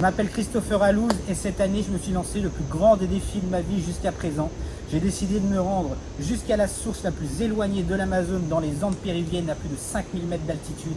Je m'appelle Christopher Alouz et cette année je me suis lancé le plus grand des défis de ma vie jusqu'à présent. J'ai décidé de me rendre jusqu'à la source la plus éloignée de l'Amazone dans les Andes péruviennes à plus de 5000 mètres d'altitude.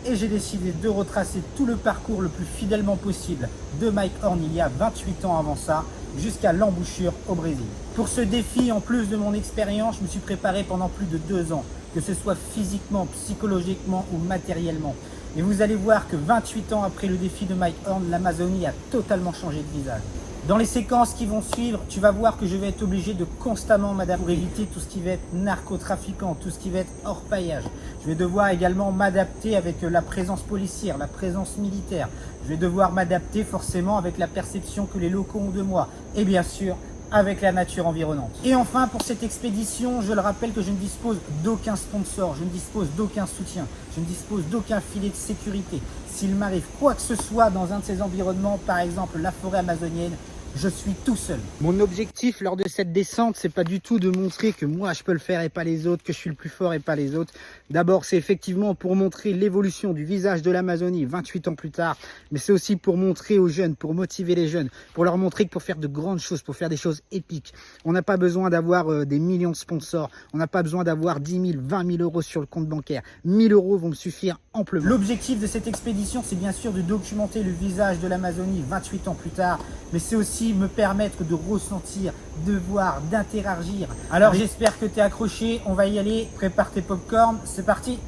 Et j'ai décidé de retracer tout le parcours le plus fidèlement possible de Mike Horn il y a 28 ans avant ça, jusqu'à l'embouchure au Brésil. Pour ce défi, en plus de mon expérience, je me suis préparé pendant plus de 2 ans, que ce soit physiquement, psychologiquement ou matériellement. Et vous allez voir que 28 ans après le défi de Mike Horn, l'Amazonie a totalement changé de visage. Dans les séquences qui vont suivre, tu vas voir que je vais être obligé de constamment m'adapter pour éviter tout ce qui va être narcotrafiquant, tout ce qui va être hors paillage. Je vais devoir également m'adapter avec la présence policière, la présence militaire. Je vais devoir m'adapter forcément avec la perception que les locaux ont de moi. Et bien sûr, avec la nature environnante. Et enfin, pour cette expédition, je le rappelle que je ne dispose d'aucun sponsor, je ne dispose d'aucun soutien, je ne dispose d'aucun filet de sécurité. S'il m'arrive quoi que ce soit dans un de ces environnements, par exemple la forêt amazonienne, je suis tout seul. Mon objectif lors de cette descente, c'est pas du tout de montrer que moi je peux le faire et pas les autres, que je suis le plus fort et pas les autres. D'abord, c'est effectivement pour montrer l'évolution du visage de l'Amazonie 28 ans plus tard, mais c'est aussi pour montrer aux jeunes, pour motiver les jeunes, pour leur montrer que pour faire de grandes choses, pour faire des choses épiques, on n'a pas besoin d'avoir des millions de sponsors, on n'a pas besoin d'avoir 10 000, 20 000 euros sur le compte bancaire. 1000 euros vont me suffire amplement. L'objectif de cette expédition, c'est bien sûr de documenter le visage de l'Amazonie 28 ans plus tard, mais c'est aussi me permettre de ressentir, de voir, d'interagir. Alors j'espère que tu es accroché, on va y aller, prépare tes popcorn, c'est parti.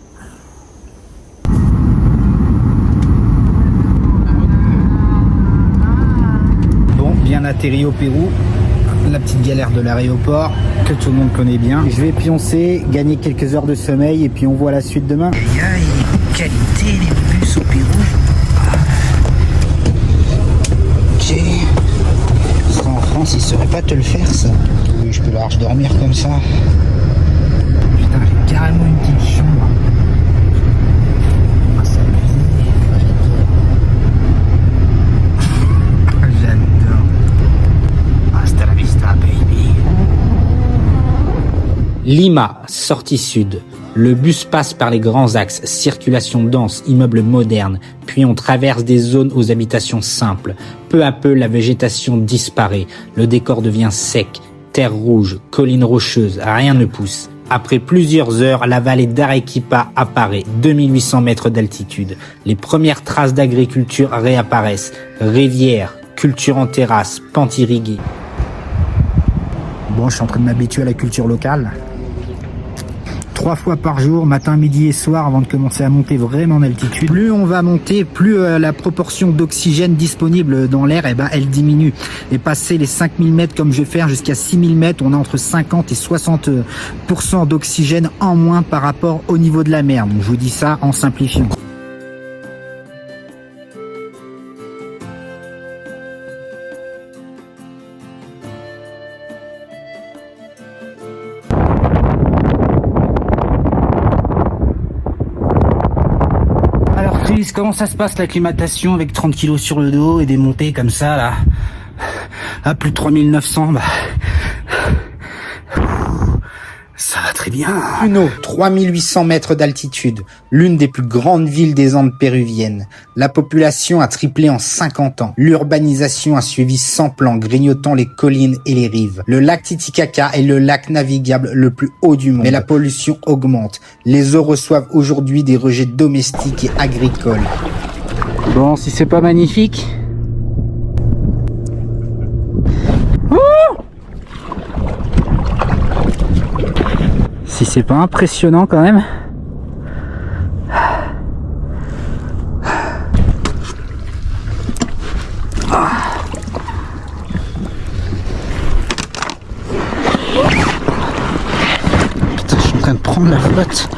Bon, bien atterri au Pérou, la petite galère de l'aéroport que tout le monde connaît bien. Je vais pioncer, gagner quelques heures de sommeil et puis on voit la suite demain. Aïe, qualité les bus au Pérou. Ok. En France, ils sauraient pas te le faire, ça. Je peux large dormir comme ça. Putain, j'ai carrément une petite chambre. Oh, ça j'adore. Hasta la vista, baby. Lima, sortie sud. Le bus passe par les grands axes, circulation dense, immeubles modernes, puis on traverse des zones aux habitations simples. Peu à peu, la végétation disparaît, le décor devient sec, terre rouge, collines rocheuses, rien ne pousse. Après plusieurs heures, la vallée d'Arequipa apparaît, 2800 mètres d'altitude. Les premières traces d'agriculture réapparaissent, rivières, culture en terrasse, pentes irriguées. Bon, je suis en train de m'habituer à la culture locale. 3 fois par jour, matin, midi et soir, avant de commencer à monter vraiment en altitude. Plus on va monter, plus la proportion d'oxygène disponible dans l'air, elle diminue. Et passer les 5000 mètres comme je vais faire jusqu'à 6000 mètres, on a entre 50 et 60% d'oxygène en moins par rapport au niveau de la mer. Donc je vous dis ça en simplifiant. Comment ça se passe l'acclimatation avec 30 kilos sur le dos et des montées comme ça là à plus de 3900? Ça va très bien. Puno, 3800 mètres d'altitude, l'une des plus grandes villes des Andes péruviennes. La population a triplé en 50 ans. L'urbanisation a suivi sans plan, grignotant les collines et les rives. Le lac Titicaca est le lac navigable le plus haut du monde. Mais la pollution augmente. Les eaux reçoivent aujourd'hui des rejets domestiques et agricoles. Bon, si c'est pas magnifique. Si c'est pas impressionnant quand même. Putain, je suis en train de prendre la flotte.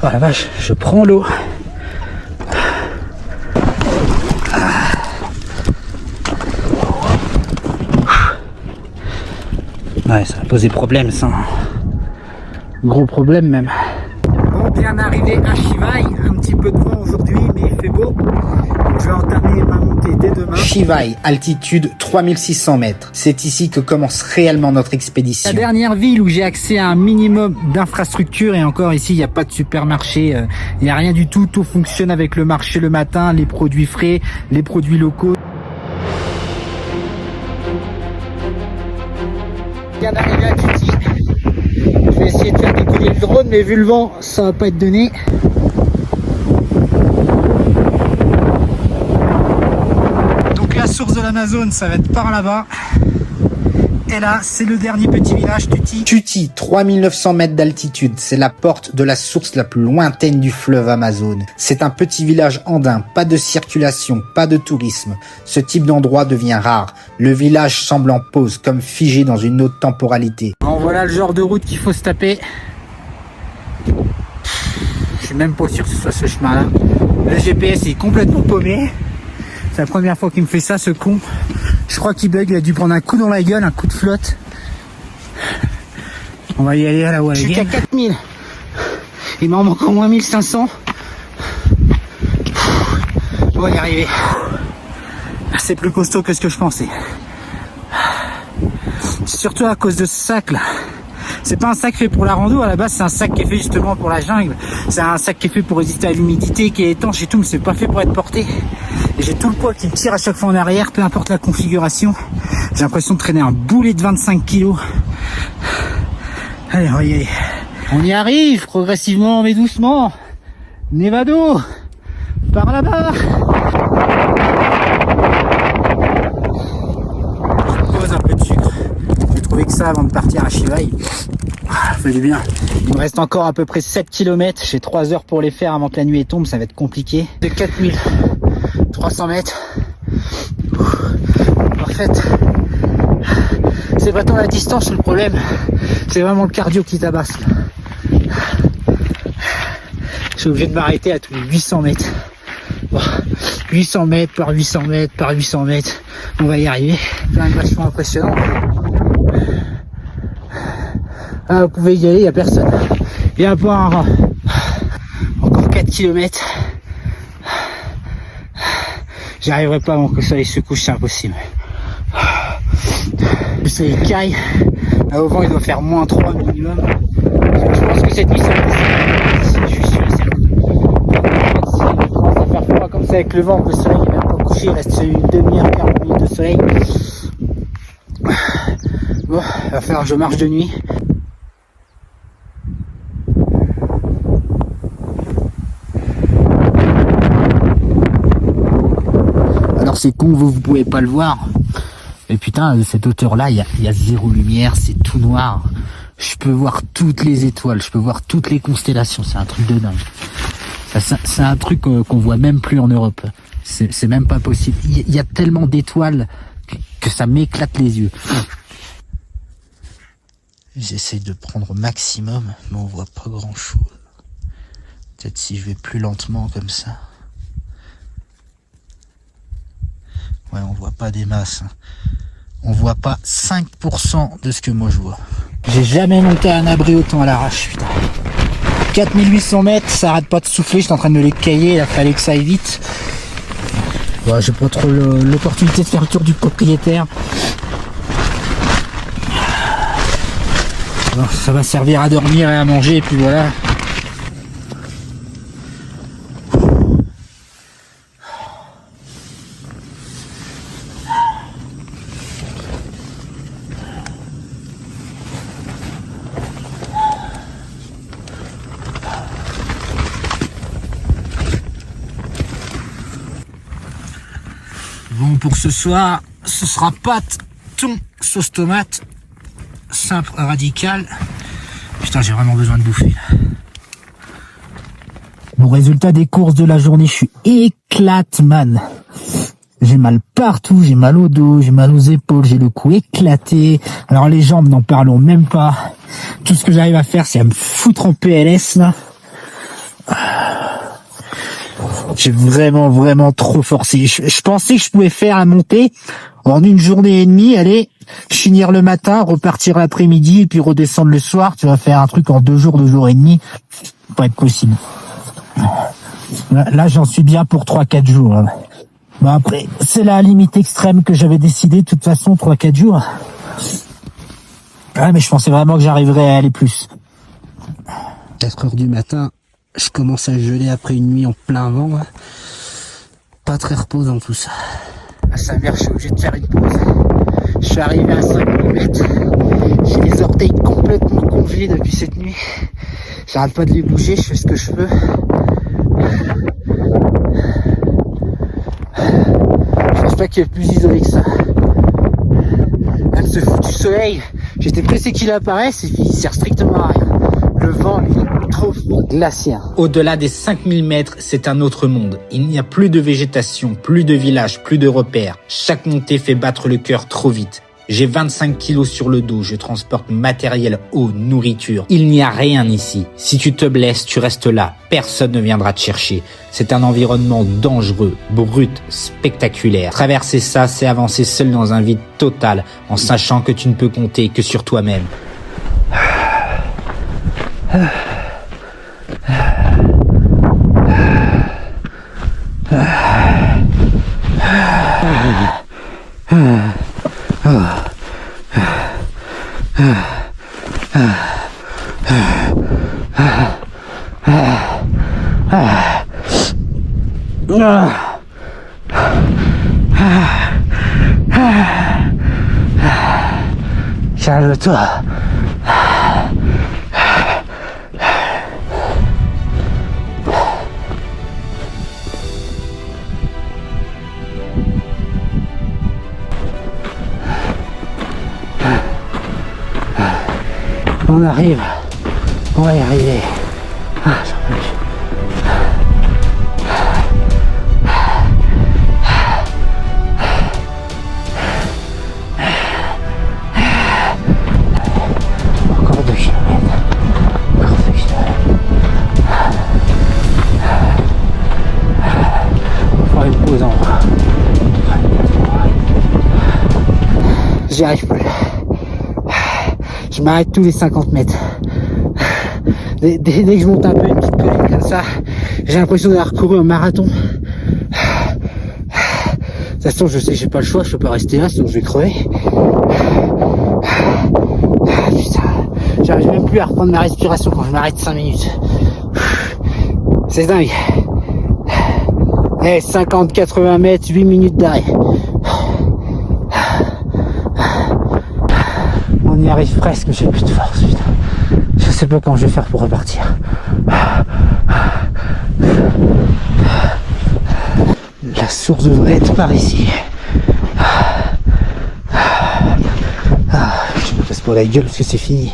Oh la vache, je prends l'eau. Ouais, ça va poser problème, ça. Gros problème même. Bon, bien arrivé à Chivay, un petit peu de vent aujourd'hui, mais il fait beau. Chicago. Je vais entamer ma montée dès demain. Chivay, altitude 3600 mètres. C'est ici que commence réellement notre expédition. La dernière ville où j'ai accès à un minimum d'infrastructures, et encore ici il n'y a pas de supermarché, il n'y a rien du tout, tout fonctionne avec le marché le matin, les produits frais, les produits locaux. Je viens d'arriver à Tuti. Je vais essayer de faire décoller le drone, mais vu le vent, ça va pas être donné. La source de l'Amazone, ça va être par là-bas. Et là, c'est le dernier petit village, Tuti. Tuti, 3900 mètres d'altitude. C'est la porte de la source la plus lointaine du fleuve Amazone. C'est un petit village andin, pas de circulation, pas de tourisme. Ce type d'endroit devient rare. Le village semble en pause, comme figé dans une autre temporalité. Bon, voilà le genre de route qu'il faut se taper. Je suis même pas sûr que ce soit ce chemin-là. Le GPS est complètement paumé. C'est la première fois qu'il me fait ça, ce con. Je crois qu'il bug, il a dû prendre un coup dans la gueule, un coup de flotte. On va y aller à la wall. Je suis qu'à 4000. Il m'en manque au moins 1500. On va y arriver. C'est plus costaud que ce que je pensais. Surtout à cause de ce sac là. C'est pas un sac fait pour la rando, à la base c'est un sac qui est fait justement pour la jungle. C'est un sac qui est fait pour résister à l'humidité, qui est étanche et tout, mais c'est pas fait pour être porté. Et j'ai tout le poids qui me tire à chaque fois en arrière, peu importe la configuration. J'ai l'impression de traîner un boulet de 25 kilos. Allez, on va y aller. On y arrive, progressivement mais doucement. Nevado, par là-bas. Je pose un peu de sucre. J'ai trouvé que ça avant de partir à Chivay. Ça fait du bien. Il me reste encore à peu près 7 km. J'ai 3 heures pour les faire avant que la nuit tombe. Ça va être compliqué. De 4300 mètres. Parfait. C'est pas tant la distance le problème. C'est vraiment le cardio qui tabasse. Je suis obligé de m'arrêter à tous les 800 mètres. Bon, 800 mètres par 800 mètres par 800 mètres. On va y arriver. C'est quand même vachement impressionnant. Ah, vous pouvez y aller, il n'y a personne. Il n'y a pas un rat. Encore 4 km. J'y arriverai pas avant que le soleil se couche, c'est impossible. Le soleil caille. Là, au vent, il doit faire moins 3 minimum. Je pense que cette nuit, ça va passer. Je suis sûr et certain. Si on commence à faire froid comme ça avec le vent, que le soleil n'est même pas couché, il reste une demi-heure, 40 minutes de soleil. Bon, il va falloir que je marche de nuit. Alors c'est con, vous pouvez pas le voir. Mais putain, cette hauteur-là, il y a zéro lumière, c'est tout noir. Je peux voir toutes les étoiles, je peux voir toutes les constellations, c'est un truc de dingue. C'est un truc qu'on voit même plus en Europe. C'est même pas possible. Il y a tellement d'étoiles que ça m'éclate les yeux. J'essaye de prendre au maximum, mais on voit pas grand chose. Peut-être si je vais plus lentement comme ça. Ouais, on voit pas des masses. On voit pas 5% de ce que moi je vois. J'ai jamais monté un abri autant à l'arrache, putain. 4800 mètres, ça arrête pas de souffler, je suis en train de me les cailler, il fallait que ça aille vite. Ouais, j'ai pas trop l'opportunité de faire le tour du propriétaire. Alors, ça va servir à dormir et à manger, et puis voilà. Bon, pour ce soir, ce sera pâte, thon, sauce tomate, simple, radical. Putain, j'ai vraiment besoin de bouffer là. Bon, résultat des courses de la journée, je suis éclate, man. J'ai mal partout, j'ai mal au dos, j'ai mal aux épaules, j'ai le cou éclaté. Alors les jambes, n'en parlons même pas. Tout ce que j'arrive à faire, c'est à me foutre en PLS là. J'ai vraiment trop forcé. Je pensais que je pouvais faire la montée en une journée et demie, aller finir le matin, repartir l'après-midi et puis redescendre le soir. Tu vas faire un truc en 2 jours et demi. Ça va pas être possible. Là, j'en suis bien pour 3-4 jours. Hein. Bon, après, c'est la limite extrême que j'avais décidé. De toute façon, 3-4 jours. Ouais, mais je pensais vraiment que j'arriverais à aller plus. 4 heures du matin, je commence à geler après une nuit en plein vent. Là. Pas très reposant tout ça. À Saint-Mer, je suis obligé de faire une pause. Je suis arrivé à 5 km. J'ai les orteils complètement congelés depuis cette nuit. J'arrête pas de les bouger, je fais ce que je peux. Je pense pas qu'il y ait plus isolé que ça. Même ce foutu soleil, j'étais pressé qu'il apparaisse et puis il sert strictement à rien. Le vent est trop glaciaire. Au-delà des 5000 mètres, c'est un autre monde. Il n'y a plus de végétation, plus de villages, plus de repères. Chaque montée fait battre le cœur trop vite. J'ai 25 kilos sur le dos, je transporte matériel, eau, nourriture. Il n'y a rien ici. Si tu te blesses, tu restes là. Personne ne viendra te chercher. C'est un environnement dangereux, brut, spectaculaire. Traverser ça, c'est avancer seul dans un vide total, en sachant que tu ne peux compter que sur toi-même. Calme-toi. On arrive, on va y arriver. Ah, j'en peux plus. Encore 2 kilomètres. Encore 2 kilomètres. On va faire une pause en bras. J'y arrive plus. Je m'arrête tous les 50 mètres. Dès que je monte un peu une petite colline comme ça, j'ai l'impression d'avoir couru un marathon. De toute façon, je sais que j'ai pas le choix, je peux pas rester là, sinon je vais crever. Putain, j'arrive même plus à reprendre ma respiration quand je m'arrête 5 minutes. C'est dingue. 50-80 mètres, 8 minutes d'arrêt. On y arrive presque, mais j'ai plus de force, putain. Je sais pas comment je vais faire pour repartir. La source devrait être par ici. Je me passe pour la gueule parce que c'est fini.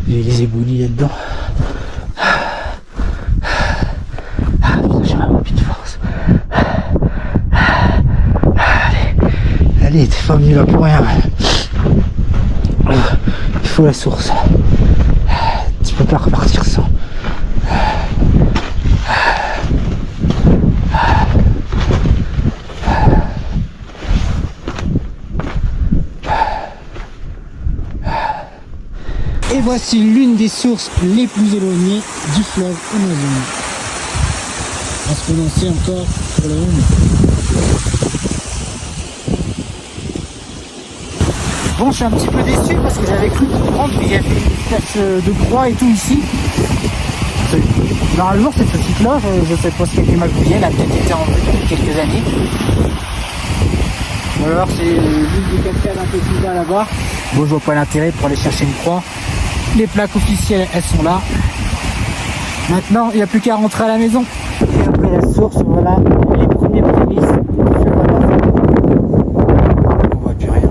J'ai les éboulis là-dedans. Putain, j'ai vraiment plus de force. Allez, t'es pas venu là pour rien. Il faut la source. Tu peux pas repartir sans. Et voici l'une des sources les plus éloignées du fleuve Amazon. On se prononcer encore pour le moment. Bon, je suis un petit peu déçu parce que j'avais cru comprendre qu'il y avait une espèce de croix et tout ici. Normalement, cette petite-là, je sais pas ce qu'elle magouillait, elle a peut-être été enlevée depuis quelques années. Ou alors c'est l'une des cascades un peu plus bas là-bas. Bon, je vois pas l'intérêt pour aller chercher une croix. Les plaques officielles, elles sont là. Maintenant, il n'y a plus qu'à rentrer à la maison. Et après la source, voilà les premiers prémices. On voit plus rien.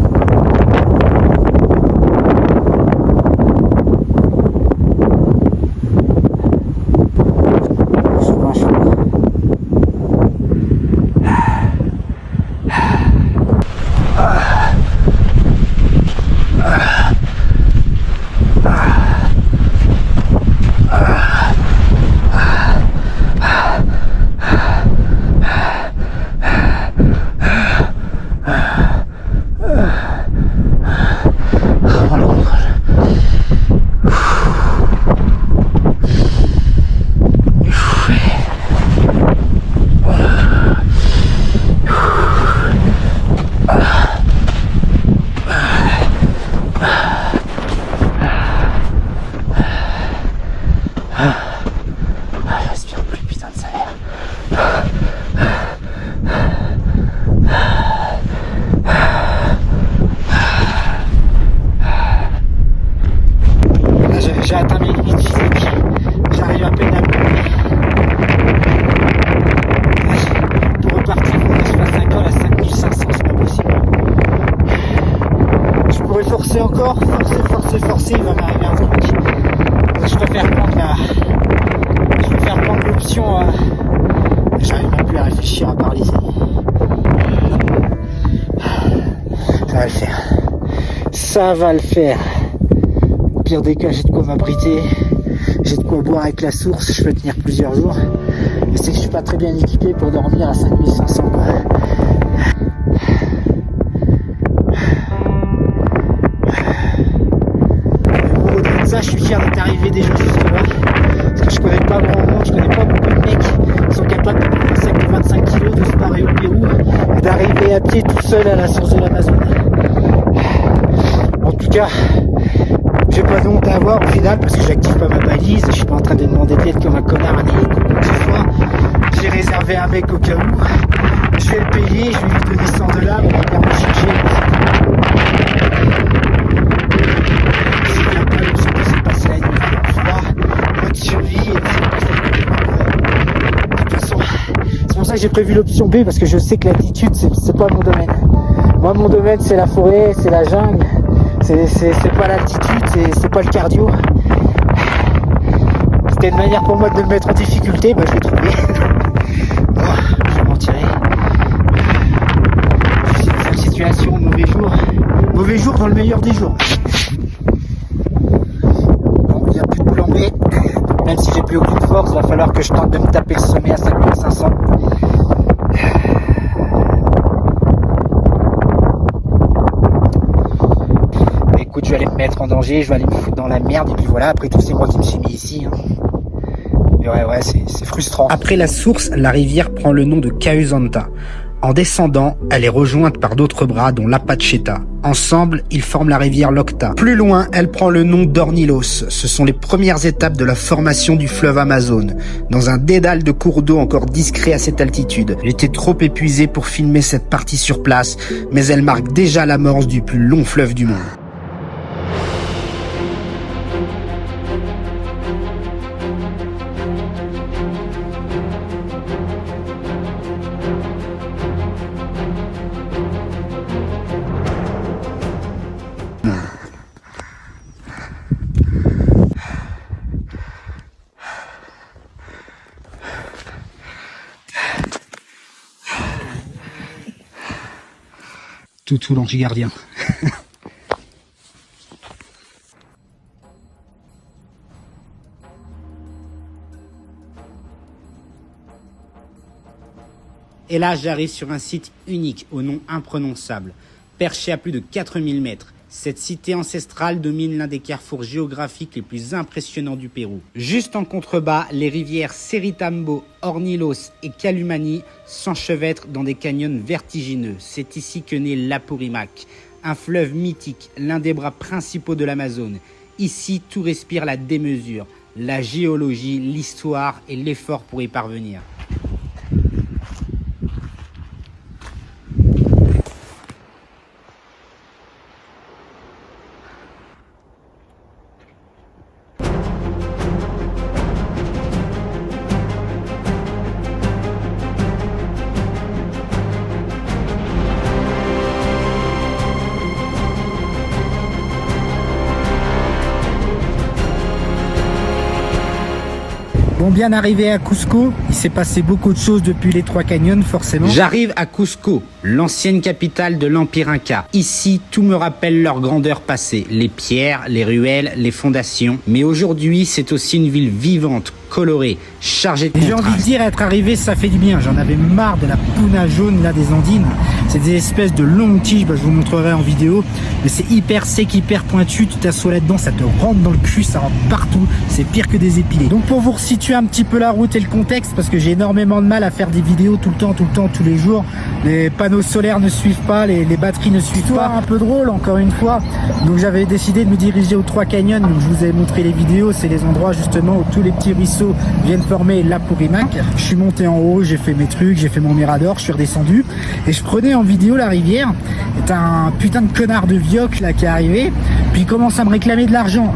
forcer encore, forcer, il va m'arriver un truc. Je préfère prendre l'option. J'arrive même plus à réfléchir à parler. Ça va le faire. Ça va le faire. Au pire des cas, j'ai de quoi m'abriter. J'ai de quoi boire avec la source. Je peux tenir plusieurs jours. Mais c'est que je suis pas très bien équipé pour dormir à 5500 quoi. Ça, je suis fier d'être arrivé déjà jusque là, parce que je connais pas grand monde, je connais pas beaucoup de mecs qui sont capables de prendre un sac de 25 kg, de se barrer au Pérou et d'arriver à pied tout seul à la source de l'Amazon. En tout cas, j'ai pas de honte à avoir au final parce que j'active pas ma balise, je suis pas en train de demander de l'aide comme un connard, un hélico quoi que ce soit. J'ai réservé un mec au cas où, je vais le payer, je vais lui donner 100 $, on va venir me chercher. C'est pour ça que j'ai prévu l'option B parce que je sais que l'altitude c'est pas mon domaine. Moi mon domaine c'est la forêt, c'est la jungle, c'est pas l'altitude, c'est pas le cardio. C'était une manière pour moi de me mettre en difficulté, bah je l'ai trouvé. Bon, je vais m'en tirer. C'est une sale situation, mauvais jour dans le meilleur des jours. Bon, il n'y a plus de plan B. Même si j'ai plus aucune force, il va falloir que je tente de me taper le sommet à 5500. Écoute, je vais aller me mettre en danger, je vais aller me foutre dans la merde, et puis voilà, après tout, c'est moi qui me suis mis ici. Mais ouais, c'est frustrant. Après la source, la rivière prend le nom de Causanta. En descendant, elle est rejointe par d'autres bras dont l'Apacheta. Ensemble, ils forment la rivière Locta. Plus loin, elle prend le nom d'Ornilos. Ce sont les premières étapes de la formation du fleuve Amazon, dans un dédale de cours d'eau encore discret à cette altitude. J'étais trop épuisé pour filmer cette partie sur place, mais elle marque déjà l'amorce du plus long fleuve du monde. Tout l'anti-gardien. Et là, j'arrive sur un site unique au nom imprononçable. Perché à plus de 4000 mètres, cette cité ancestrale domine l'un des carrefours géographiques les plus impressionnants du Pérou. Juste en contrebas, les rivières Seritambo, Ornilos et Calumani s'enchevêtrent dans des canyons vertigineux. C'est ici que naît l'Apurimac, un fleuve mythique, l'un des bras principaux de l'Amazone. Ici, tout respire la démesure, la géologie, l'histoire et l'effort pour y parvenir. Bon, bien arrivé à Cusco, il s'est passé beaucoup de choses depuis les Trois Canyons, forcément. J'arrive à Cusco, l'ancienne capitale de l'Empire Inca. Ici, tout me rappelle leur grandeur passée. Les pierres, les ruelles, les fondations. Mais aujourd'hui, c'est aussi une ville vivante, colorée, chargée de J'ai envie de dire, être arrivé, ça fait du bien. J'en avais marre de la puna jaune là des Andines. C'est des espèces de longues tiges, je vous montrerai en vidéo. Mais c'est hyper sec, hyper pointu. Tu t'assois là-dedans, ça te rentre dans le cul, ça rentre partout. C'est pire que des épilés. Donc pour vous resituer un petit peu la route et le contexte, parce que j'ai énormément de mal à faire des vidéos tout le temps, tous les jours. Les panneaux solaires ne suivent pas, les batteries ne suivent pas. Un peu drôle, encore une fois. Donc j'avais décidé de me diriger aux Trois Canyons. Donc je vous ai montré les vidéos. C'est les endroits justement où tous les petits ruisseaux viennent former l'Apurimac. Je suis monté en haut, j'ai fait mes trucs, j'ai fait mon mirador, je suis redescendu et je prenais en vidéo la rivière. Et t'as un putain de connard de vioc là qui est arrivé, puis il commence à me réclamer de l'argent.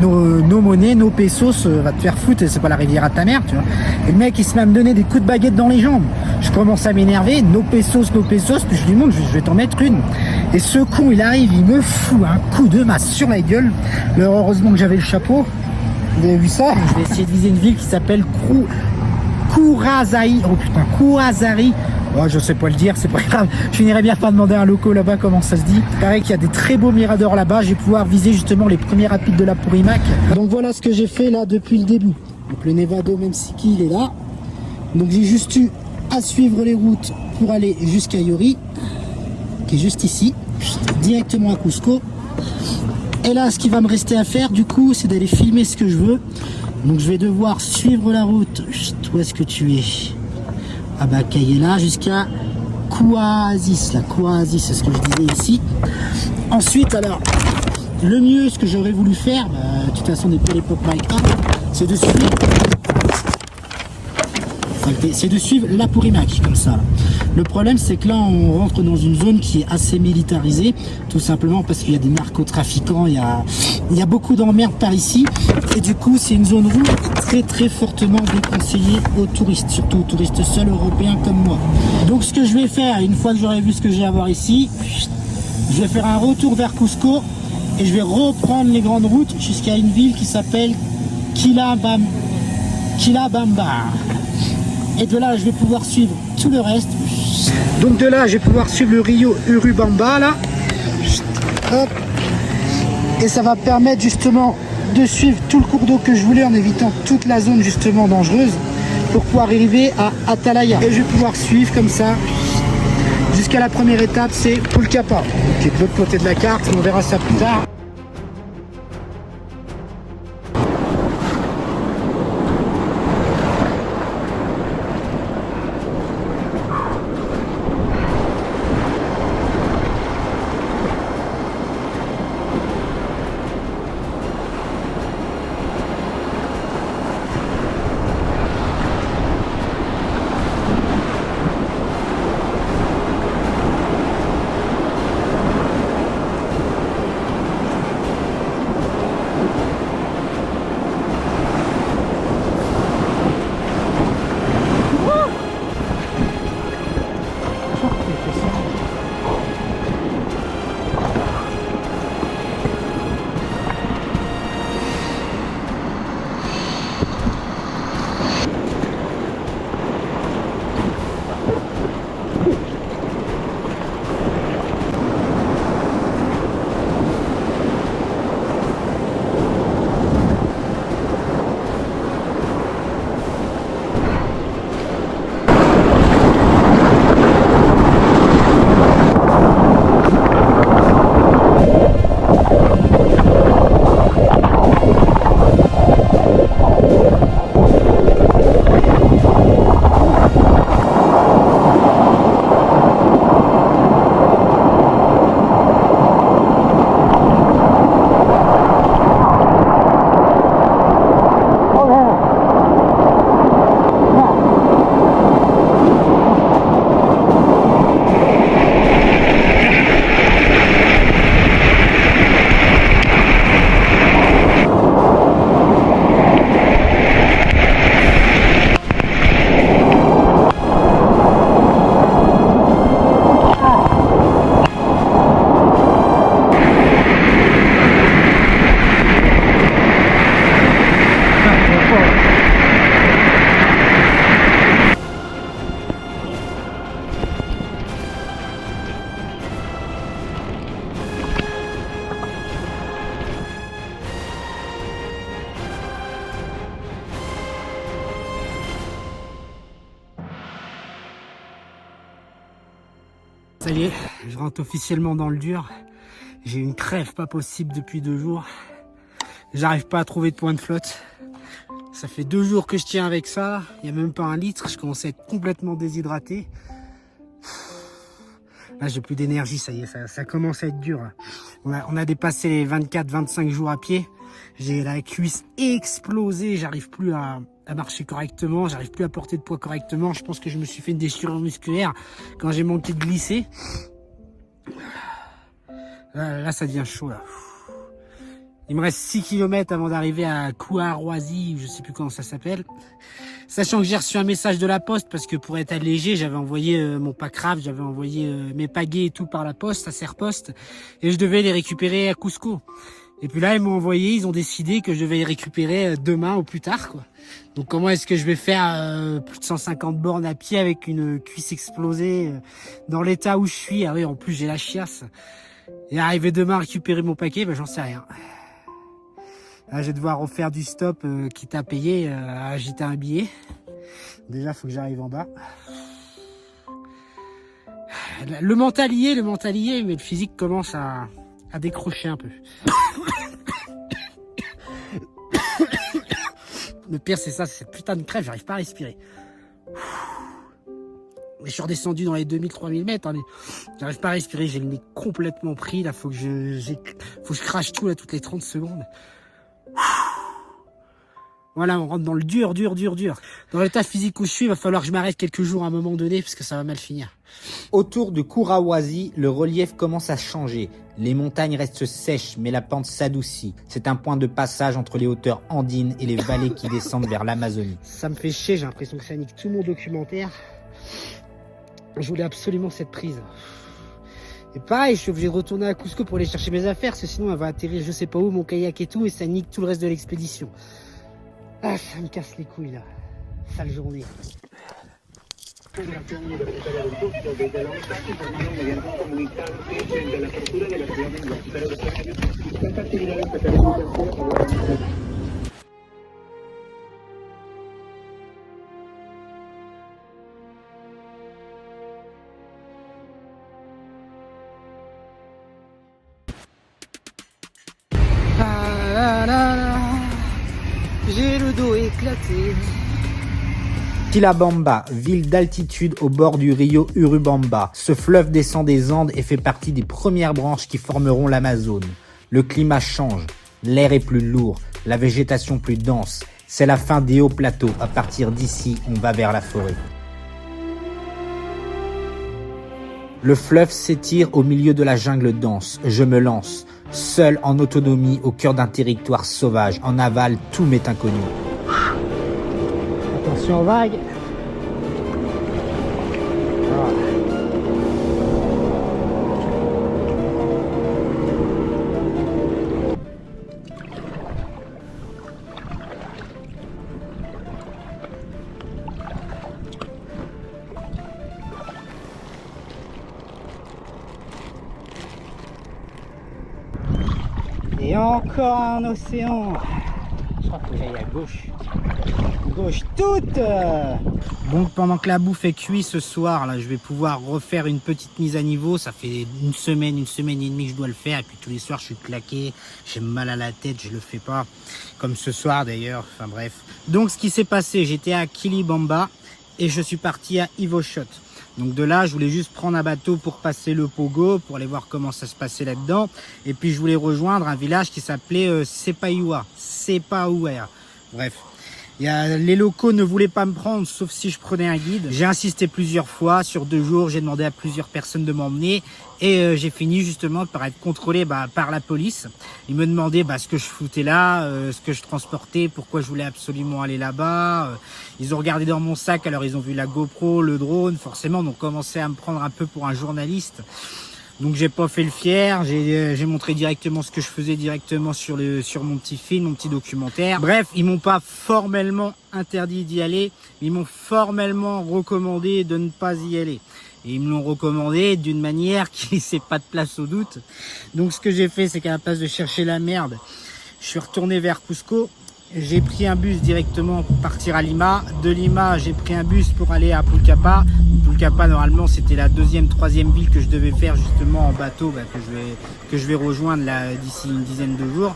Nos monnaies, nos pesos, va te faire foutre, c'est pas la rivière à ta mère, tu vois. Et le mec il se met à me donner des coups de baguette dans les jambes. Je commence à m'énerver, nos pesos, puis je lui montre, je vais t'en mettre une. Et ce con, il arrive, il me fout un coup de masse sur la gueule. Alors, heureusement que j'avais le chapeau. Vous avez vu ça? Je vais essayer de viser une ville qui s'appelle Kurasai. Oh putain, Kurasari. Oh, je sais pas le dire, c'est pas grave. Je finirai bien par demander à un loco là-bas comment ça se dit. Il paraît qu'il y a des très beaux miradors là-bas. Je vais pouvoir viser justement les premiers rapides de la Purimac. Donc voilà ce que j'ai fait là depuis le début. Donc le Nevado Memsiki, il est là. Donc j'ai juste eu à suivre les routes pour aller jusqu'à Yori, qui est juste ici, directement à Cusco. Et là, ce qui va me rester à faire, du coup, c'est d'aller filmer ce que je veux. Donc je vais devoir suivre la route. Où est-ce que tu es? Ah bah, Kayela, jusqu'à Kouazis. La Kouazis, c'est ce que je disais ici. Ensuite, alors, le mieux, ce que j'aurais voulu faire, bah, de toute façon, depuis l'époque Mike 1, c'est de suivre... C'est de suivre la Purimac, comme ça. Le problème, c'est que là, on rentre dans une zone qui est assez militarisée, tout simplement parce qu'il y a des narcotrafiquants, il y a beaucoup d'emmerdes par ici, et du coup, c'est une zone rouge très très fortement déconseillée aux touristes, surtout aux touristes seuls européens comme moi. Donc, ce que je vais faire, une fois que j'aurai vu ce que j'ai à voir ici, je vais faire un retour vers Cusco, et je vais reprendre les grandes routes jusqu'à une ville qui s'appelle Quillabamba. Et de là, je vais pouvoir suivre tout le reste. Donc de là, je vais pouvoir suivre le Rio Urubamba, là. Hop. Et ça va permettre justement de suivre tout le cours d'eau que je voulais en évitant toute la zone justement dangereuse pour pouvoir arriver à Atalaya. Et je vais pouvoir suivre comme ça jusqu'à la première étape, c'est Pulcapa, qui est de l'autre côté de la carte. On verra ça plus tard. Ça y est, je rentre officiellement dans le dur. J'ai une crève pas possible depuis 2 jours. J'arrive pas à trouver de point de flotte. Ça fait 2 jours que je tiens avec ça. Il n'y a même pas 1 litre. Je commence à être complètement déshydraté. Là, j'ai plus d'énergie. Ça y est, ça commence à être dur. On a dépassé les 24-25 jours à pied. J'ai la cuisse explosée. J'arrive plus à marcher correctement. J'arrive plus à porter de poids correctement. Je pense que je me suis fait une déchirure musculaire quand j'ai manqué de glisser. Là, ça devient chaud, là. Il me reste 6 km avant d'arriver à Kouaroisi, je sais plus comment ça s'appelle. Sachant que j'ai reçu un message de la poste parce que pour être allégé, j'avais envoyé mon pack craft, j'avais envoyé mes pagaies et tout par la poste, à Serposte, et je devais les récupérer à Cusco. Et puis là, ils m'ont envoyé, ils ont décidé que je devais les récupérer demain ou plus tard, quoi. Donc comment est-ce que je vais faire plus de 150 bornes à pied avec une cuisse explosée dans l'état où je suis? Ah oui, en plus j'ai la chiasse. Et arriver demain à récupérer mon paquet, ben j'en sais rien. Là, je vais devoir refaire du stop, quitte à payer, à agiter un billet. Déjà, faut que j'arrive en bas. Le mental y est, mais le physique commence à décrocher un peu. Le pire, c'est ça, c'est cette putain de crève, j'arrive pas à respirer. Je suis redescendu dans les 2000-3000 mètres, hein, mais j'arrive pas à respirer, j'ai le nez complètement pris. Là, faut que je crache tout là toutes les 30 secondes. Voilà, on rentre dans le dur. Dans l'état physique où je suis, il va falloir que je m'arrête quelques jours à un moment donné, parce que ça va mal finir. Autour de Curahuasi, le relief commence à changer. Les montagnes restent sèches, mais la pente s'adoucit. C'est un point de passage entre les hauteurs andines et les vallées qui descendent vers l'Amazonie. Ça me fait chier, j'ai l'impression que ça nique tout mon documentaire. Je voulais absolument cette prise. Et pareil, je suis obligé de retourner à Cusco pour aller chercher mes affaires, parce que sinon elle va atterrir je sais pas où, mon kayak et tout, et ça nique tout le reste de l'expédition. Ah, ça me casse les couilles là. Sale journée. J'ai le dos éclaté. Quillabamba, ville d'altitude au bord du rio Urubamba. Ce fleuve descend des Andes et fait partie des premières branches qui formeront l'Amazone. Le climat change, l'air est plus lourd, la végétation plus dense. C'est la fin des hauts plateaux. À partir d'ici, on va vers la forêt. Le fleuve s'étire au milieu de la jungle dense. Je me lance, seul en autonomie au cœur d'un territoire sauvage. En aval, tout m'est inconnu. Attention aux vagues. Et encore un océan. Je crois que j'aille à gauche. Gauche toute. Bon, pendant que la bouffe est cuite ce soir, là, je vais pouvoir refaire une petite mise à niveau. Ça fait une semaine et demie que je dois le faire. Et puis tous les soirs, je suis claqué. J'ai mal à la tête, je le fais pas. Comme ce soir d'ailleurs. Enfin bref. Donc ce qui s'est passé, j'étais à Quillabamba et je suis parti à Ivauchotte. Donc de là, je voulais juste prendre un bateau pour passer le Pogo, pour aller voir comment ça se passait là-dedans. Et puis je voulais rejoindre un village qui s'appelait Sepaoua. Bref. Les locaux ne voulaient pas me prendre, sauf si je prenais un guide. J'ai insisté plusieurs fois, sur 2 jours, j'ai demandé à plusieurs personnes de m'emmener. Et j'ai fini justement par être contrôlé par la police. Ils me demandaient ce que je foutais là, ce que je transportais, pourquoi je voulais absolument aller là-bas. Ils ont regardé dans mon sac, alors ils ont vu la GoPro, le drone, forcément, donc commencé à me prendre un peu pour un journaliste. Donc j'ai pas fait le fier, j'ai montré directement ce que je faisais directement sur mon petit film, mon petit documentaire. Bref, ils m'ont pas formellement interdit d'y aller, ils m'ont formellement recommandé de ne pas y aller. Et ils me l'ont recommandé d'une manière qui laissait pas de place au doute. Donc ce que j'ai fait, c'est qu'à la place de chercher la merde, je suis retourné vers Cusco. J'ai pris un bus directement pour partir à Lima. De Lima, j'ai pris un bus pour aller à Pucallpa. Pucallpa, normalement, c'était la 2e, 3e ville que je devais faire justement en bateau, que je vais rejoindre là d'ici une dizaine de jours.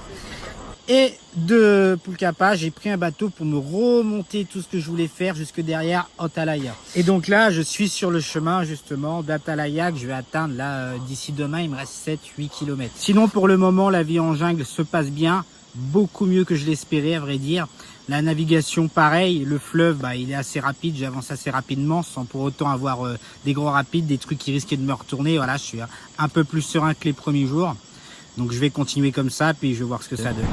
Et de Pucallpa, j'ai pris un bateau pour me remonter tout ce que je voulais faire jusque derrière Atalaya. Et donc là, je suis sur le chemin justement d'Atalaya que je vais atteindre là d'ici demain. Il me reste 7-8 km. Sinon, pour le moment, la vie en jungle se passe bien. Beaucoup mieux que je l'espérais, à vrai dire. La navigation, pareil. Le fleuve, il est assez rapide. J'avance assez rapidement sans pour autant avoir des gros rapides, des trucs qui risquaient de me retourner. Voilà, je suis un peu plus serein que les premiers jours. Donc je vais continuer comme ça, puis je vais voir ce que ça donne.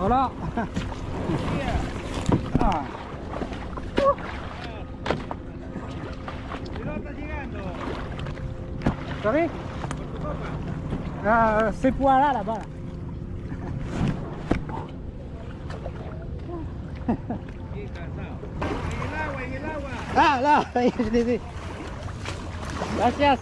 Voilà. Ah. Sorry? Ces poids-là, là-bas. Ah, là, ça y est, je les ai. Gracias.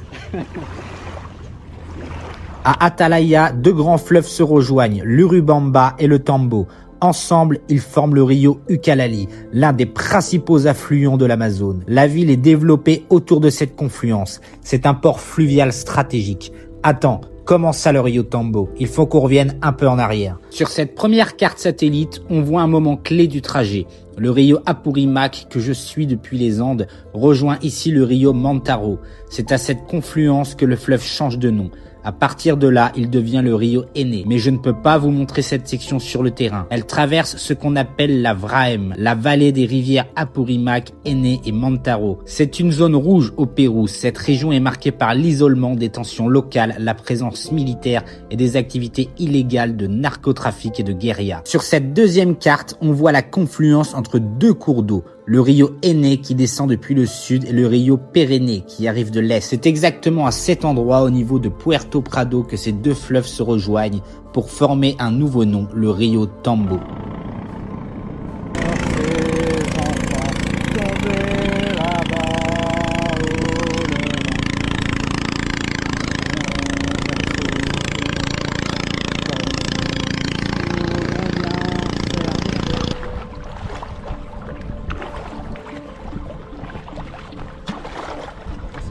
À Atalaya, deux grands fleuves se rejoignent, l'Urubamba et le Tambo. Ensemble, ils forment le rio Ucayali, l'un des principaux affluents de l'Amazone. La ville est développée autour de cette confluence. C'est un port fluvial stratégique. Attends, comment ça le rio Tambo? Il faut qu'on revienne un peu en arrière. Sur cette première carte satellite, on voit un moment clé du trajet. Le rio Apurimac, que je suis depuis les Andes, rejoint ici le rio Mantaro. C'est à cette confluence que le fleuve change de nom. À partir de là, il devient le rio Ene. Mais je ne peux pas vous montrer cette section sur le terrain. Elle traverse ce qu'on appelle la Vraem, la vallée des rivières Apurimac, Ene et Mantaro. C'est une zone rouge au Pérou. Cette région est marquée par l'isolement des tensions locales, la présence militaire et des activités illégales de narcotrafic et de guérilla. Sur cette deuxième carte, on voit la confluence entre deux cours d'eau. Le rio Ene qui descend depuis le sud et le rio Perene qui arrive de l'est. C'est exactement à cet endroit au niveau de Puerto Prado que ces deux fleuves se rejoignent pour former un nouveau nom, le rio Tambo.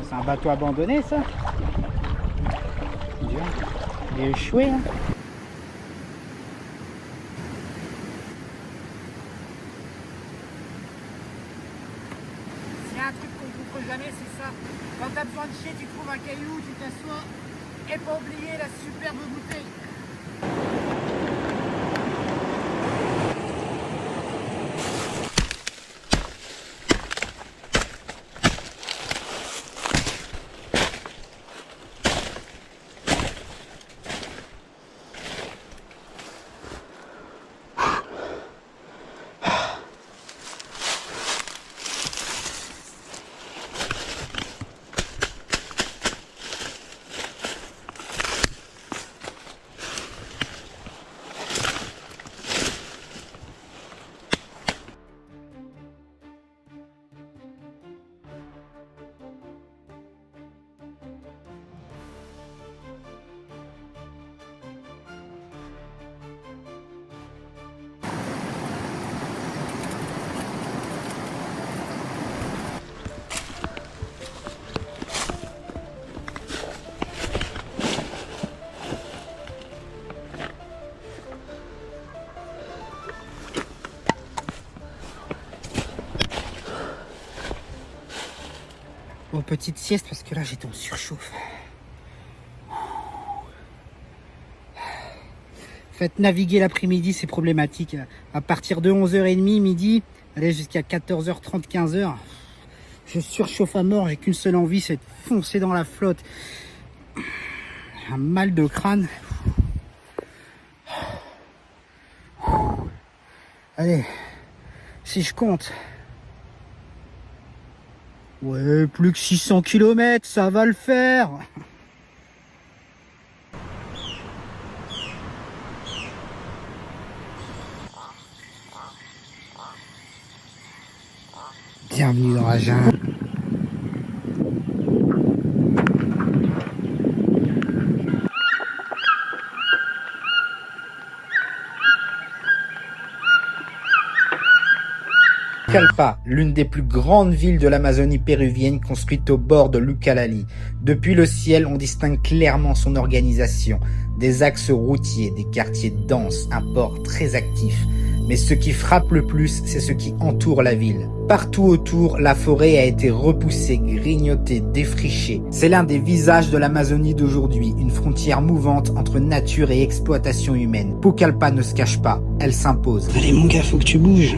C'est un bateau abandonné, ça. Il est échoué. Hein. S'il y a un truc qu'on ne comprend jamais, c'est ça. Quand t'as besoin de chier, tu trouves un caillou, tu t'assois et pas oublier la superbe bouteille. Bon, petite sieste parce que là j'étais en surchauffe. Faites naviguer l'après-midi, c'est problématique. À partir de 11h30 midi, allez jusqu'à 14h30, 15h. Je surchauffe à mort, j'ai qu'une seule envie, c'est de foncer dans la flotte. Un mal de crâne. Allez, si je compte. Ouais, plus que 600 km, ça va le faire. Bienvenue dans la jungle. Pucallpa, l'une des plus grandes villes de l'Amazonie péruvienne construite au bord de l'Ucayali. Depuis le ciel, on distingue clairement son organisation. Des axes routiers, des quartiers denses, un port très actif. Mais ce qui frappe le plus, c'est ce qui entoure la ville. Partout autour, la forêt a été repoussée, grignotée, défrichée. C'est l'un des visages de l'Amazonie d'aujourd'hui, une frontière mouvante entre nature et exploitation humaine. Pucallpa ne se cache pas, elle s'impose. Allez mon gars, faut que tu bouges.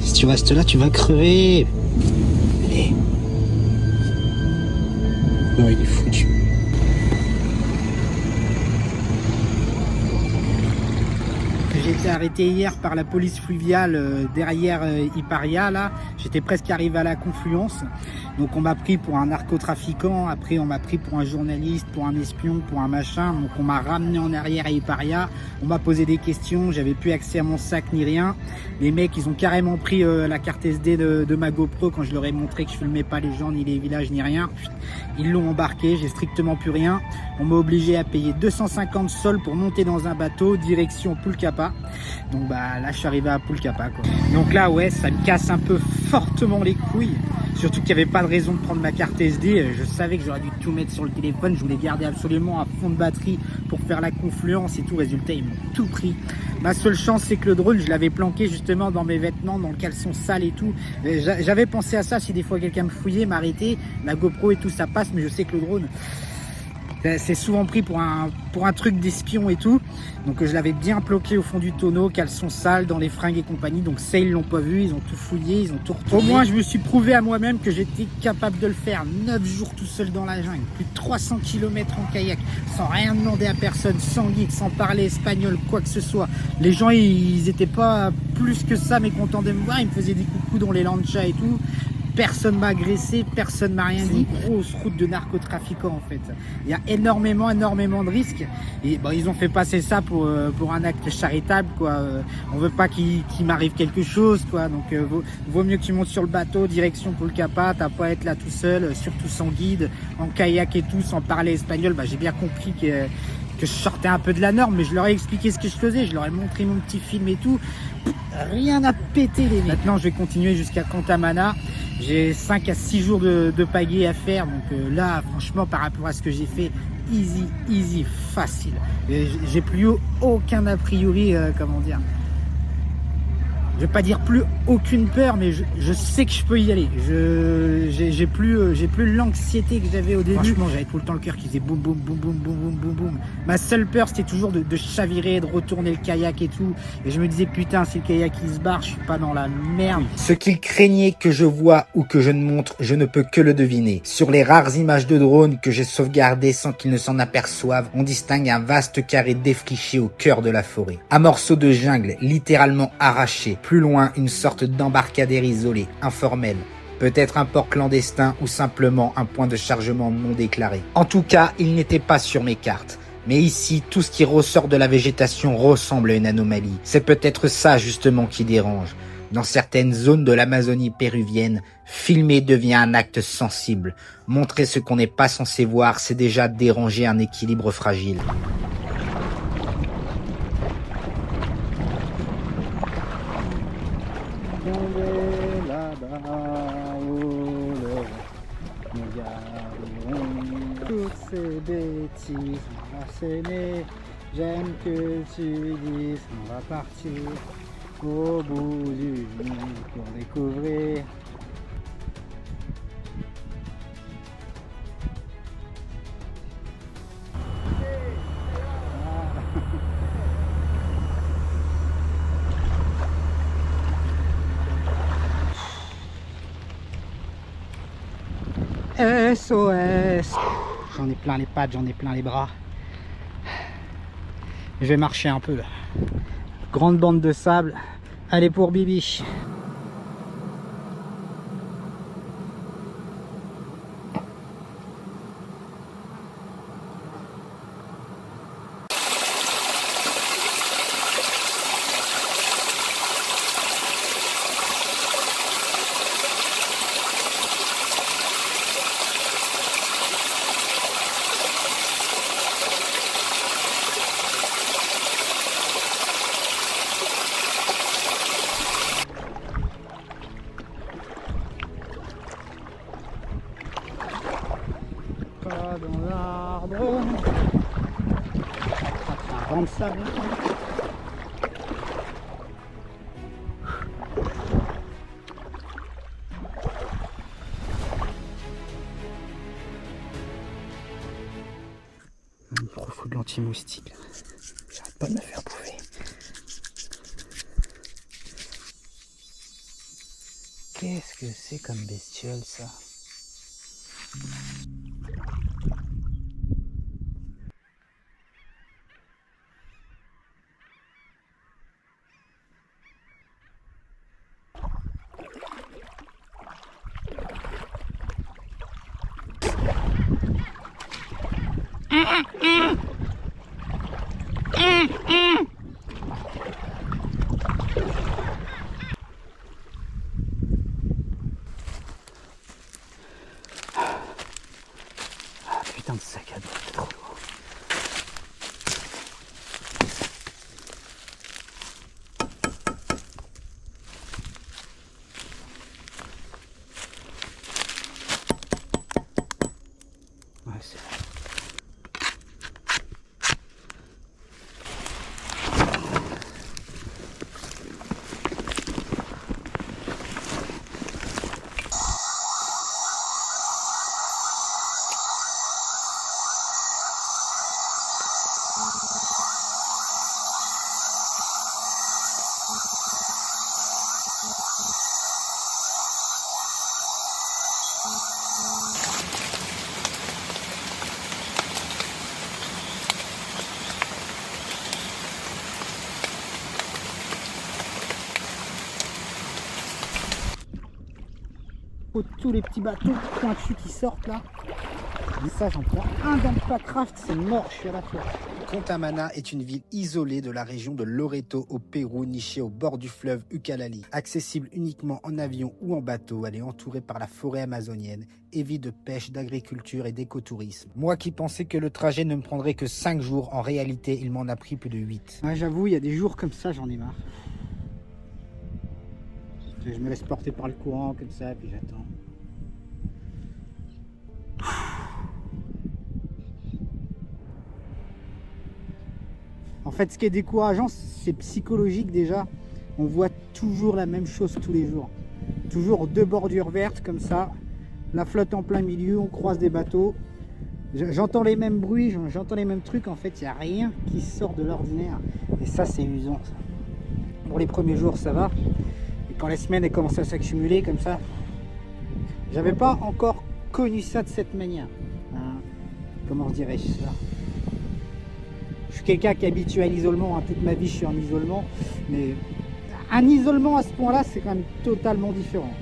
Si tu restes là, tu vas crever. Allez. Non, il est foutu. été arrêté hier par la police fluviale derrière Iparia, là. J'étais presque arrivé à la confluence. Donc on m'a pris pour un narcotrafiquant, après on m'a pris pour un journaliste, pour un espion, pour un machin. Donc on m'a ramené en arrière à Iparia. On m'a posé des questions, j'avais plus accès à mon sac ni rien. Les mecs, ils ont carrément pris la carte SD de ma GoPro quand je leur ai montré que je filmais pas les gens, ni les villages, ni rien. Ils l'ont embarqué, j'ai strictement plus rien. On m'a obligé à payer 250 sols pour monter dans un bateau, direction Pulcapa. Donc bah là je suis arrivé à Pulcapa quoi. Donc là ouais, ça me casse un peu fortement les couilles. Surtout qu'il n'y avait pas de raison de prendre ma carte SD. Je savais que j'aurais dû tout mettre sur le téléphone. Je voulais garder absolument à fond de batterie pour faire la confluence et tout. Résultat, ils m'ont tout pris. Ma seule chance, c'est que le drone, je l'avais planqué justement dans mes vêtements, dans le caleçon sale et tout. J'avais pensé à ça, si des fois quelqu'un me fouillait, m'arrêtait. La GoPro et tout, ça passe, mais je sais que le drone, c'est souvent pris pour un truc d'espion et tout. Donc je l'avais bien bloqué au fond du tonneau, caleçon sale, dans les fringues et compagnie. Donc ça, ils l'ont pas vu, ils ont tout fouillé, ils ont tout retourné. Au moins, je me suis prouvé à moi-même que j'étais capable de le faire. 9 jours tout seul dans la jungle, plus de 300 km en kayak, sans rien demander à personne, sans guide, sans parler espagnol, quoi que ce soit. Les gens, ils étaient pas plus que ça mécontents de me voir. Ils me faisaient des coucous dans les lanchas et tout. Personne m'a agressé, personne m'a rien dit. Grosse route de narcotrafiquants en fait. Il y a énormément de risques. Et bon, ils ont fait passer ça pour un acte charitable quoi. On veut pas qu'il m'arrive quelque chose quoi. Donc vaut mieux que tu montes sur le bateau, direction Pulcapa. T'as pas à être là tout seul, surtout sans guide, en kayak et tout, sans parler espagnol. Bah, j'ai bien compris que je sortais un peu de la norme, mais je leur ai expliqué ce que je faisais. Je leur ai montré mon petit film et tout. Rien à péter les mecs. Maintenant, je vais continuer jusqu'à Contamana. J'ai 5 à 6 jours de pagaie à faire, donc là, franchement, par rapport à ce que j'ai fait, easy, facile. J'ai plus aucun a priori, comment dire. Je vais pas dire plus aucune peur, mais je sais que je peux y aller. J'ai plus l'anxiété que j'avais au début. Franchement, j'avais tout le temps le cœur qui faisait boum boum boum boum boum boum boum boum. Ma seule peur, c'était toujours de chavirer, de retourner le kayak et tout. Et je me disais putain, si le kayak il se barre, je suis pas dans la merde. Ce qu'il craignait que je vois ou que je ne montre, je ne peux que le deviner. Sur les rares images de drone que j'ai sauvegardées sans qu'ils ne s'en aperçoivent, on distingue un vaste carré défriché au cœur de la forêt. Un morceau de jungle littéralement arraché. Plus loin, une sorte d'embarcadère isolé, informel. Peut-être un port clandestin ou simplement un point de chargement non déclaré. En tout cas, il n'était pas sur mes cartes. Mais ici, tout ce qui ressort de la végétation ressemble à une anomalie. C'est peut-être ça justement qui dérange. Dans certaines zones de l'Amazonie péruvienne, filmer devient un acte sensible. Montrer ce qu'on n'est pas censé voir, c'est déjà déranger un équilibre fragile. Toutes ces bêtises, on va s'aimer. J'aime que tu dises on va partir au bout du monde pour découvrir. SOS. J'en ai plein les pattes, j'en ai plein les bras. Je vais marcher un peu. Grande bande de sable. Allez pour Bibi. Pas dans l'arbre. Ça fait un vent de sable. Il faut de l'anti-moustique. J'arrête pas de me faire bouffer. Qu'est-ce que c'est comme bestiole ça? Putain de sac à dos, c'est trop lourd. Ouais, c'est... Tous les petits bateaux pointus qui sortent là. Et ça, j'en prends un dans le packraft, c'est mort, je suis à la fois. Contamana est une ville isolée de la région de Loreto au Pérou, nichée au bord du fleuve Ucayali. Accessible uniquement en avion ou en bateau, elle est entourée par la forêt amazonienne et vit de pêche, d'agriculture et d'écotourisme. Moi qui pensais que le trajet ne me prendrait que 5 jours, en réalité, il m'en a pris plus de 8. Ouais, j'avoue, il y a des jours comme ça, j'en ai marre. Je me laisse porter par le courant comme ça, puis j'attends. En fait, ce qui est décourageant, c'est psychologique déjà. On voit toujours la même chose tous les jours. Toujours deux bordures vertes comme ça, la flotte en plein milieu, on croise des bateaux. J'entends les mêmes bruits, j'entends les mêmes trucs. En fait, il n'y a rien qui sort de l'ordinaire. Et ça, c'est usant. Ça. Pour les premiers jours, ça va. Et quand les semaines elles commencent à s'accumuler comme ça, j'avais pas encore connu ça de cette manière. Hein. Comment dirais-je ça? Je suis quelqu'un qui est habitué à l'isolement. Hein. Toute ma vie, je suis en isolement. Mais un isolement à ce point-là, c'est quand même totalement différent.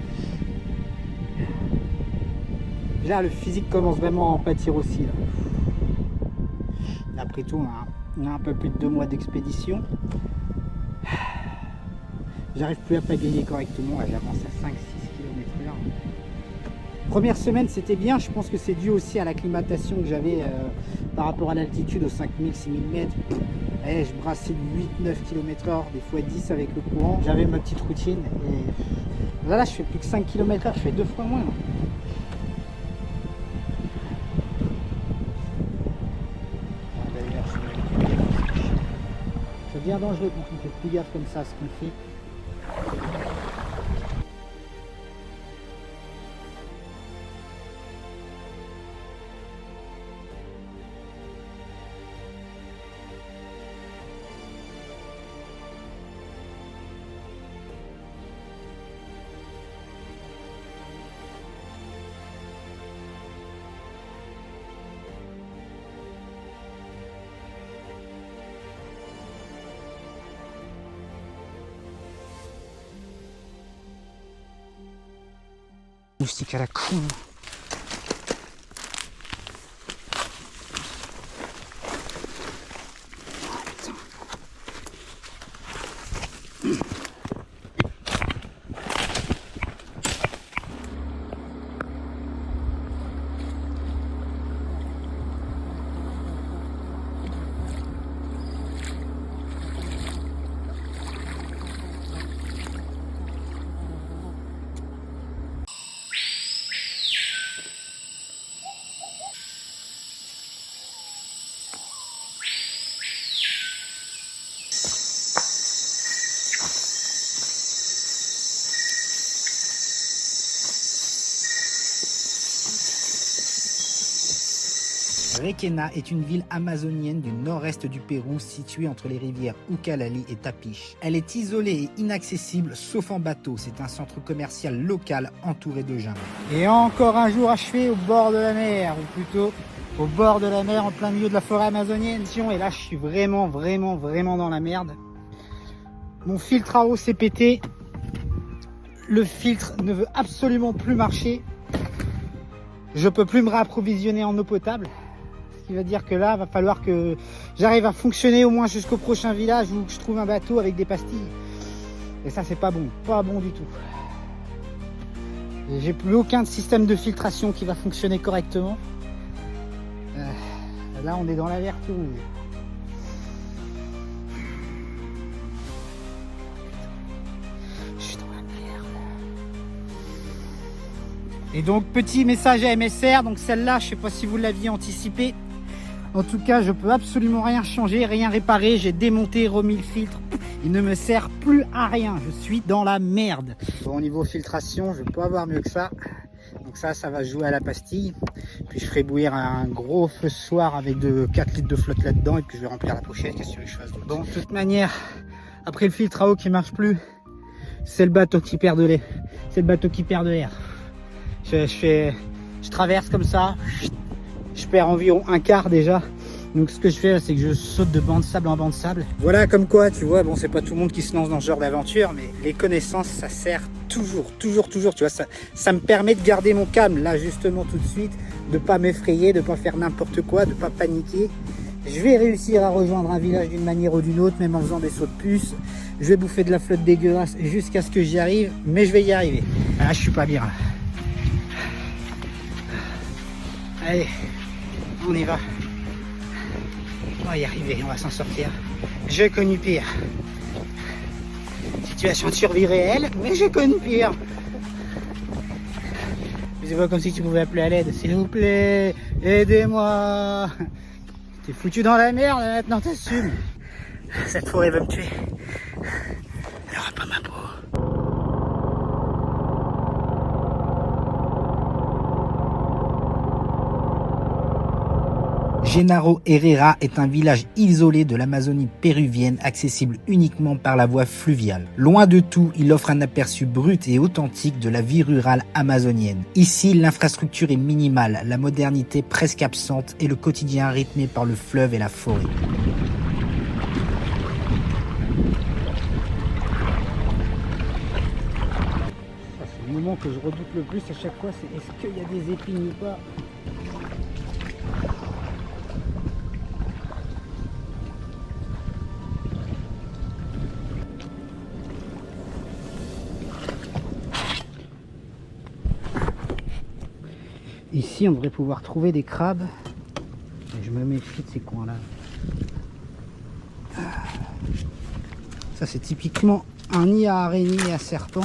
Là, le physique commence vraiment à en pâtir aussi. Là. Après tout, on a un peu plus de 2 mois d'expédition. J'arrive plus à pagayer correctement. J'avance à 5-6 km/h. Première semaine, c'était bien. Je pense que c'est dû aussi à l'acclimatation que j'avais par rapport à l'altitude aux 5000-6000 mètres. Et je brassais 8-9 km/h, des fois 10 avec le courant. J'avais ma petite routine. Et là, je fais plus que 5 km/h. Je fais 2 fois moins. Là. C'est bien dangereux quand on fait plus gaffe comme ça à ce qu'on fait. Moustique à la con. Requena est une ville amazonienne du nord-est du Pérou située entre les rivières Ucayali et Tapiche. Elle est isolée et inaccessible sauf en bateau. C'est un centre commercial local entouré de jungle. Et encore un jour achevé au bord de la mer, ou plutôt au bord de la mer en plein milieu de la forêt amazonienne. Et là je suis vraiment dans la merde. Mon filtre à eau s'est pété. Le filtre ne veut absolument plus marcher. Je peux plus me réapprovisionner en eau potable. Ce qui veut dire que là, va falloir que j'arrive à fonctionner au moins jusqu'au prochain village où je trouve un bateau avec des pastilles. Et ça, c'est pas bon. Pas bon du tout. J'ai plus aucun système de filtration qui va fonctionner correctement. Là, on est dans l'alerte rouge. Je suis dans la merde. Et donc, petit message à MSR. Donc, celle-là, je sais pas si vous l'aviez anticipé. En tout cas, je peux absolument rien changer, rien réparer. J'ai démonté, remis le filtre. Il ne me sert plus à rien. Je suis dans la merde. Bon, au niveau filtration, je peux avoir mieux que ça. Donc ça va jouer à la pastille. Puis je ferai bouillir un gros feu ce soir avec 4 litres de flotte là-dedans. Et puis je vais remplir la pochette. Qu'est-ce que tu veux que je fasse d'autre? Bon, de toute manière, après le filtre à eau qui marche plus, c'est le bateau qui perd de l'air. C'est le bateau qui perd de l'air. Je traverse comme ça. Je perds environ un quart déjà. Donc ce que je fais, c'est que je saute de banc de sable en banc de sable. Voilà, comme quoi, tu vois, bon, c'est pas tout le monde qui se lance dans ce genre d'aventure, mais les connaissances, ça sert toujours, tu vois, ça me permet de garder mon calme, là, justement, tout de suite, de pas m'effrayer, de pas faire n'importe quoi, de pas paniquer. Je vais réussir à rejoindre un village d'une manière ou d'une autre, même en faisant des sauts de puce. Je vais bouffer de la flotte dégueulasse jusqu'à ce que j'y arrive, mais je vais y arriver. Ah, je suis pas bien, là. Allez, on y va. On va y arriver, on va s'en sortir. J'ai connu pire. Situation de survie réelle, mais j'ai connu pire. C'est pas comme si tu pouvais appeler à l'aide. S'il vous plaît, aidez-moi. T'es foutu dans la merde, maintenant t'assumes. Cette forêt va me tuer. Elle aura pas ma peau. Genaro Herrera est un village isolé de l'Amazonie péruvienne, accessible uniquement par la voie fluviale. Loin de tout, il offre un aperçu brut et authentique de la vie rurale amazonienne. Ici, l'infrastructure est minimale, la modernité presque absente et le quotidien rythmé par le fleuve et la forêt. C'est le moment que je redoute le plus à chaque fois, c'est est-ce qu'il y a des épines ou pas? Ici, on devrait pouvoir trouver des crabes. Et je me méfie de ces coins-là. Ça, c'est typiquement un nid à araignée et à serpent.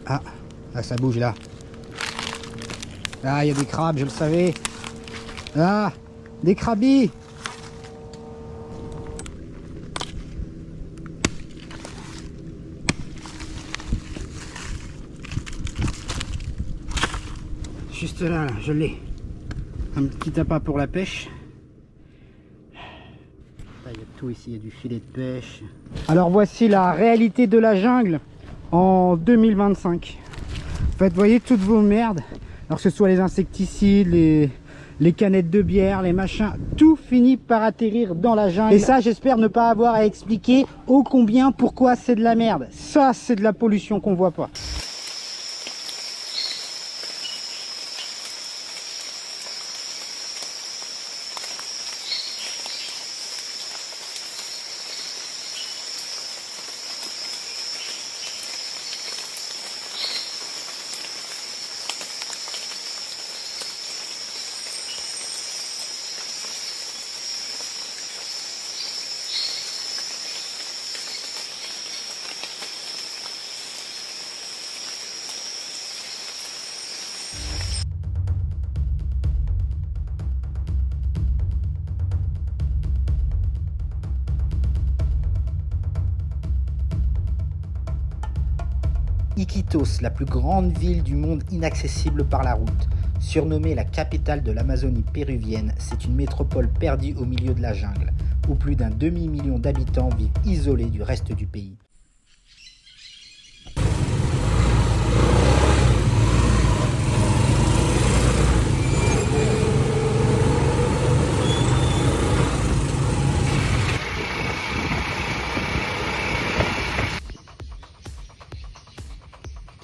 Ah, là, ça bouge là. Ah, il y a des crabes, je le savais. Ah, des crabis. Juste là, je l'ai. Un petit appât pour la pêche. Là, il y a tout ici, il y a du filet de pêche. Alors voici la réalité de la jungle en 2025. En fait, vous voyez toutes vos merdes. Alors que ce soit les insecticides, les canettes de bière, les machins, tout finit par atterrir dans la jungle. Et ça, j'espère ne pas avoir à expliquer ô combien pourquoi c'est de la merde. Ça, c'est de la pollution qu'on voit pas. Iquitos, la plus grande ville du monde inaccessible par la route. Surnommée la capitale de l'Amazonie péruvienne, c'est une métropole perdue au milieu de la jungle, où plus d'un demi-million d'habitants vivent isolés du reste du pays.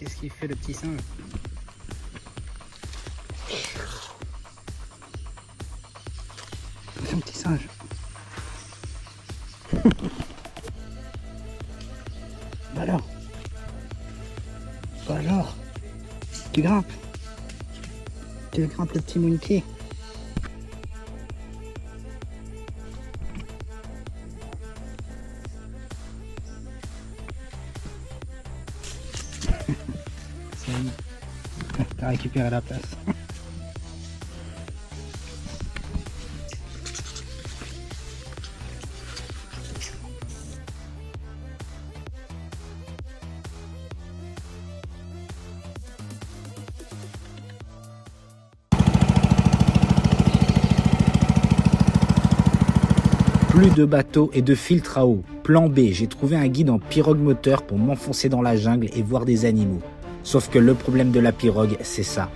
Qu'est-ce qu'il fait le petit singe? C'est un petit singe. Bah alors? Bah alors? Tu grimpes? Tu grimpes le petit monkey? Ça y est, t'as récupéré la place. Plus de bateaux et de filtres à eau. Plan B, j'ai trouvé un guide en pirogue moteur pour m'enfoncer dans la jungle et voir des animaux. Sauf que le problème de la pirogue, c'est ça.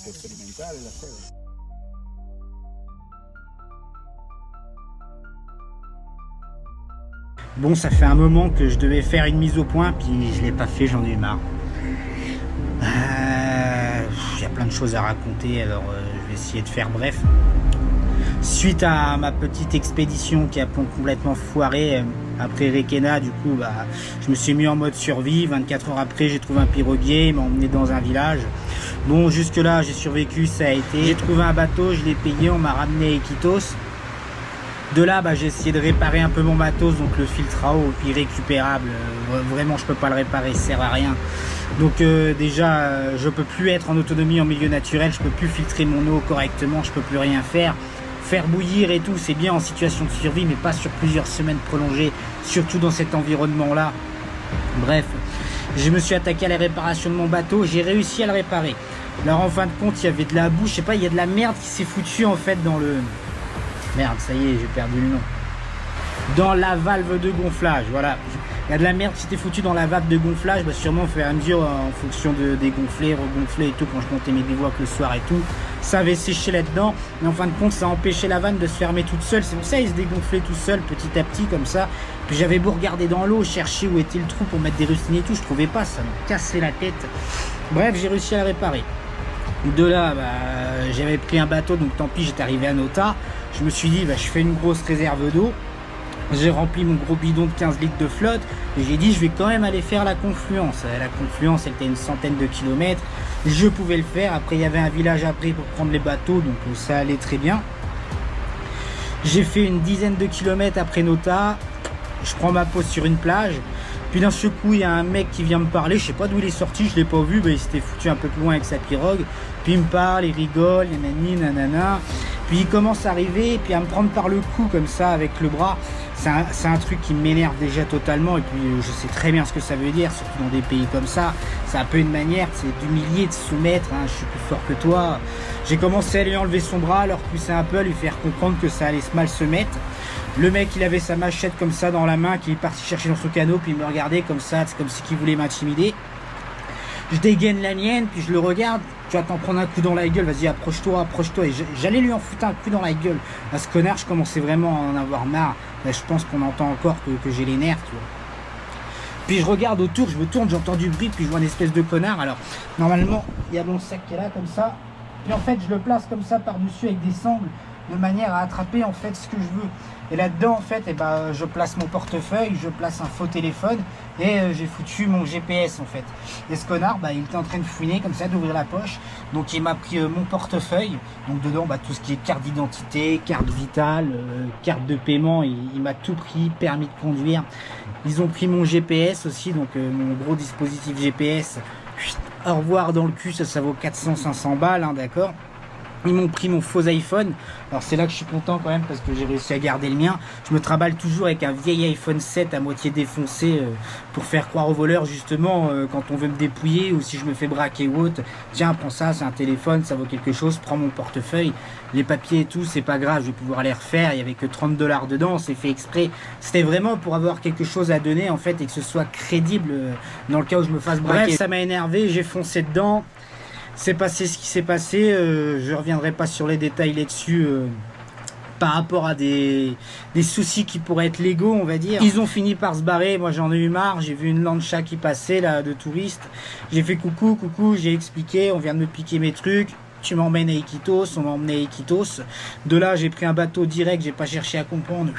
Sperimentale la cosa. Bon, ça fait un moment que je devais faire une mise au point, puis je l'ai pas fait, j'en ai eu marre. Il y a plein de choses à raconter, alors je vais essayer de faire bref. Suite à ma petite expédition qui a complètement foiré après Requena, du coup, je me suis mis en mode survie. 24 heures après, j'ai trouvé un piroguier, il m'a emmené dans un village. Bon, jusque là, j'ai survécu, ça a été. J'ai trouvé un bateau, je l'ai payé, on m'a ramené à Iquitos. De là, j'ai essayé de réparer un peu mon matos, donc le filtre à eau irrécupérable. Vraiment, je peux pas le réparer, il sert à rien. Donc déjà, je peux plus être en autonomie en milieu naturel, je peux plus filtrer mon eau correctement, je peux plus rien faire. Faire bouillir et tout, c'est bien en situation de survie, mais pas sur plusieurs semaines prolongées, surtout dans cet environnement-là. Bref, je me suis attaqué à la réparation de mon bateau, j'ai réussi à le réparer. Alors en fin de compte, il y avait de la boue, je sais pas, il y a de la merde qui s'est foutue en fait dans le... Merde, ça y est, j'ai perdu le nom. Dans la valve de gonflage, voilà. Il y a de la merde qui s'était foutue dans la valve de gonflage, sûrement au fur et à mesure, en fonction de dégonfler, regonfler et tout, quand je montais mes bivouacs le soir et tout, ça avait séché là-dedans, mais en fin de compte, ça a empêché la vanne de se fermer toute seule, c'est pour ça qu'il se dégonflait tout seul, petit à petit, comme ça. Puis j'avais beau regarder dans l'eau, chercher où était le trou pour mettre des rustines et tout, je trouvais pas, ça me cassait la tête. Bref, j'ai réussi à le réparer. De là, j'avais pris un bateau, donc tant pis, j'étais arrivé à Nota. Je me suis dit, je fais une grosse réserve d'eau. J'ai rempli mon gros bidon de 15 litres de flotte et j'ai dit je vais quand même aller faire la confluence. La confluence elle était une centaine de kilomètres, je pouvais le faire. Après il y avait un village après pour prendre les bateaux, donc ça allait très bien. J'ai fait une dizaine de kilomètres après Nota, je prends ma pause sur une plage. Puis d'un seul coup, il y a un mec qui vient me parler. Je sais pas d'où il est sorti, je l'ai pas vu. Il s'était foutu un peu plus loin avec sa pirogue. Puis il me parle, il rigole, nanani, nanana. Puis il commence à arriver, puis à me prendre par le cou comme ça avec le bras. C'est un truc qui m'énerve déjà totalement. Et puis je sais très bien ce que ça veut dire, surtout dans des pays comme ça. C'est un peu une manière, c'est d'humilier, de soumettre. Hein, je suis plus fort que toi. J'ai commencé à lui enlever son bras, à le repousser un peu, à lui faire comprendre que ça allait mal se mettre. Le mec, il avait sa machette comme ça dans la main, qu'il est parti chercher dans son canot, puis il me regardait comme ça, c'est comme si il voulait m'intimider. Je dégaine la mienne, puis je le regarde. Tu vas t'en prendre un coup dans la gueule, vas-y, approche-toi, approche-toi. Et j'allais lui en foutre un coup dans la gueule. À ce connard, je commençais vraiment à en avoir marre. Là, je pense qu'on entend encore que j'ai les nerfs, tu vois. Puis je regarde autour, je me tourne, j'entends du bruit, puis je vois une espèce de connard. Alors, normalement, il y a mon sac qui est là, comme ça. Puis en fait, je le place comme ça par-dessus avec des sangles, de manière à attraper en fait ce que je veux. Et là-dedans, en fait, je place mon portefeuille, je place un faux téléphone et j'ai foutu mon GPS en fait. Et ce connard, il était en train de fouiner comme ça, d'ouvrir la poche. Donc il m'a pris mon portefeuille. Donc dedans, tout ce qui est carte d'identité, carte vitale, carte de paiement, il m'a tout pris, permis de conduire. Ils ont pris mon GPS aussi, donc mon gros dispositif GPS. Au revoir dans le cul, ça vaut 400-500 balles, hein, d'accord. Ils m'ont pris mon faux iPhone. Alors c'est là que je suis content quand même parce que j'ai réussi à garder le mien. Je me traballe toujours avec un vieil iPhone 7 à moitié défoncé pour faire croire aux voleurs justement quand on veut me dépouiller ou si je me fais braquer ou autre. Tiens, prends ça, c'est un téléphone, ça vaut quelque chose, prends mon portefeuille. Les papiers et tout, c'est pas grave, je vais pouvoir les refaire. Il y avait que 30 $ dedans, c'est fait exprès. C'était vraiment pour avoir quelque chose à donner en fait et que ce soit crédible dans le cas où je me fasse braquer. Bref, ça m'a énervé, j'ai foncé dedans. C'est passé ce qui s'est passé, je reviendrai pas sur les détails là-dessus par rapport à des soucis qui pourraient être légaux, on va dire. Ils ont fini par se barrer, moi j'en ai eu marre, j'ai vu une lancha qui passait là de touristes. J'ai fait coucou, j'ai expliqué, on vient de me piquer mes trucs, tu m'emmènes à Iquitos, on m'a emmené à Iquitos. De là j'ai pris un bateau direct, j'ai pas cherché à comprendre.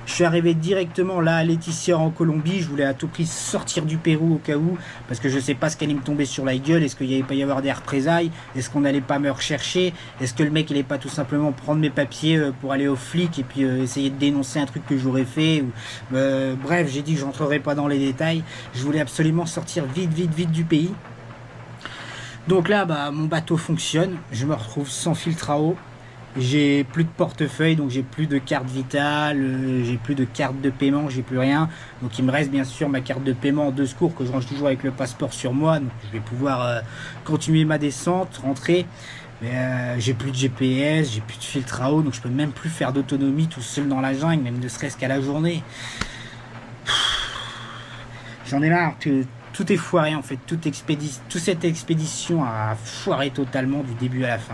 Je suis arrivé directement là à Laetitia en Colombie. Je voulais à tout prix sortir du Pérou au cas où, parce que je sais pas ce qu'allait me tomber sur la gueule. Est-ce qu'il allait pas y avoir des représailles? Est-ce qu'on n'allait pas me rechercher? Est-ce que le mec allait pas tout simplement prendre mes papiers pour aller au flic et puis essayer de dénoncer un truc que j'aurais fait bref, j'ai dit que j'entrerai pas dans les détails. Je voulais absolument sortir vite du pays. Donc là, mon bateau fonctionne. Je me retrouve sans filtre à eau. J'ai plus de portefeuille, donc j'ai plus de carte vitale, j'ai plus de carte de paiement, j'ai plus rien. Donc il me reste bien sûr ma carte de paiement de secours que je range toujours avec le passeport sur moi. Donc je vais pouvoir continuer ma descente, rentrer. Mais j'ai plus de GPS, j'ai plus de filtre à eau, donc je peux même plus faire d'autonomie tout seul dans la jungle, même ne serait-ce qu'à la journée. J'en ai marre que tout est foiré en fait, toute cette expédition a foiré totalement du début à la fin.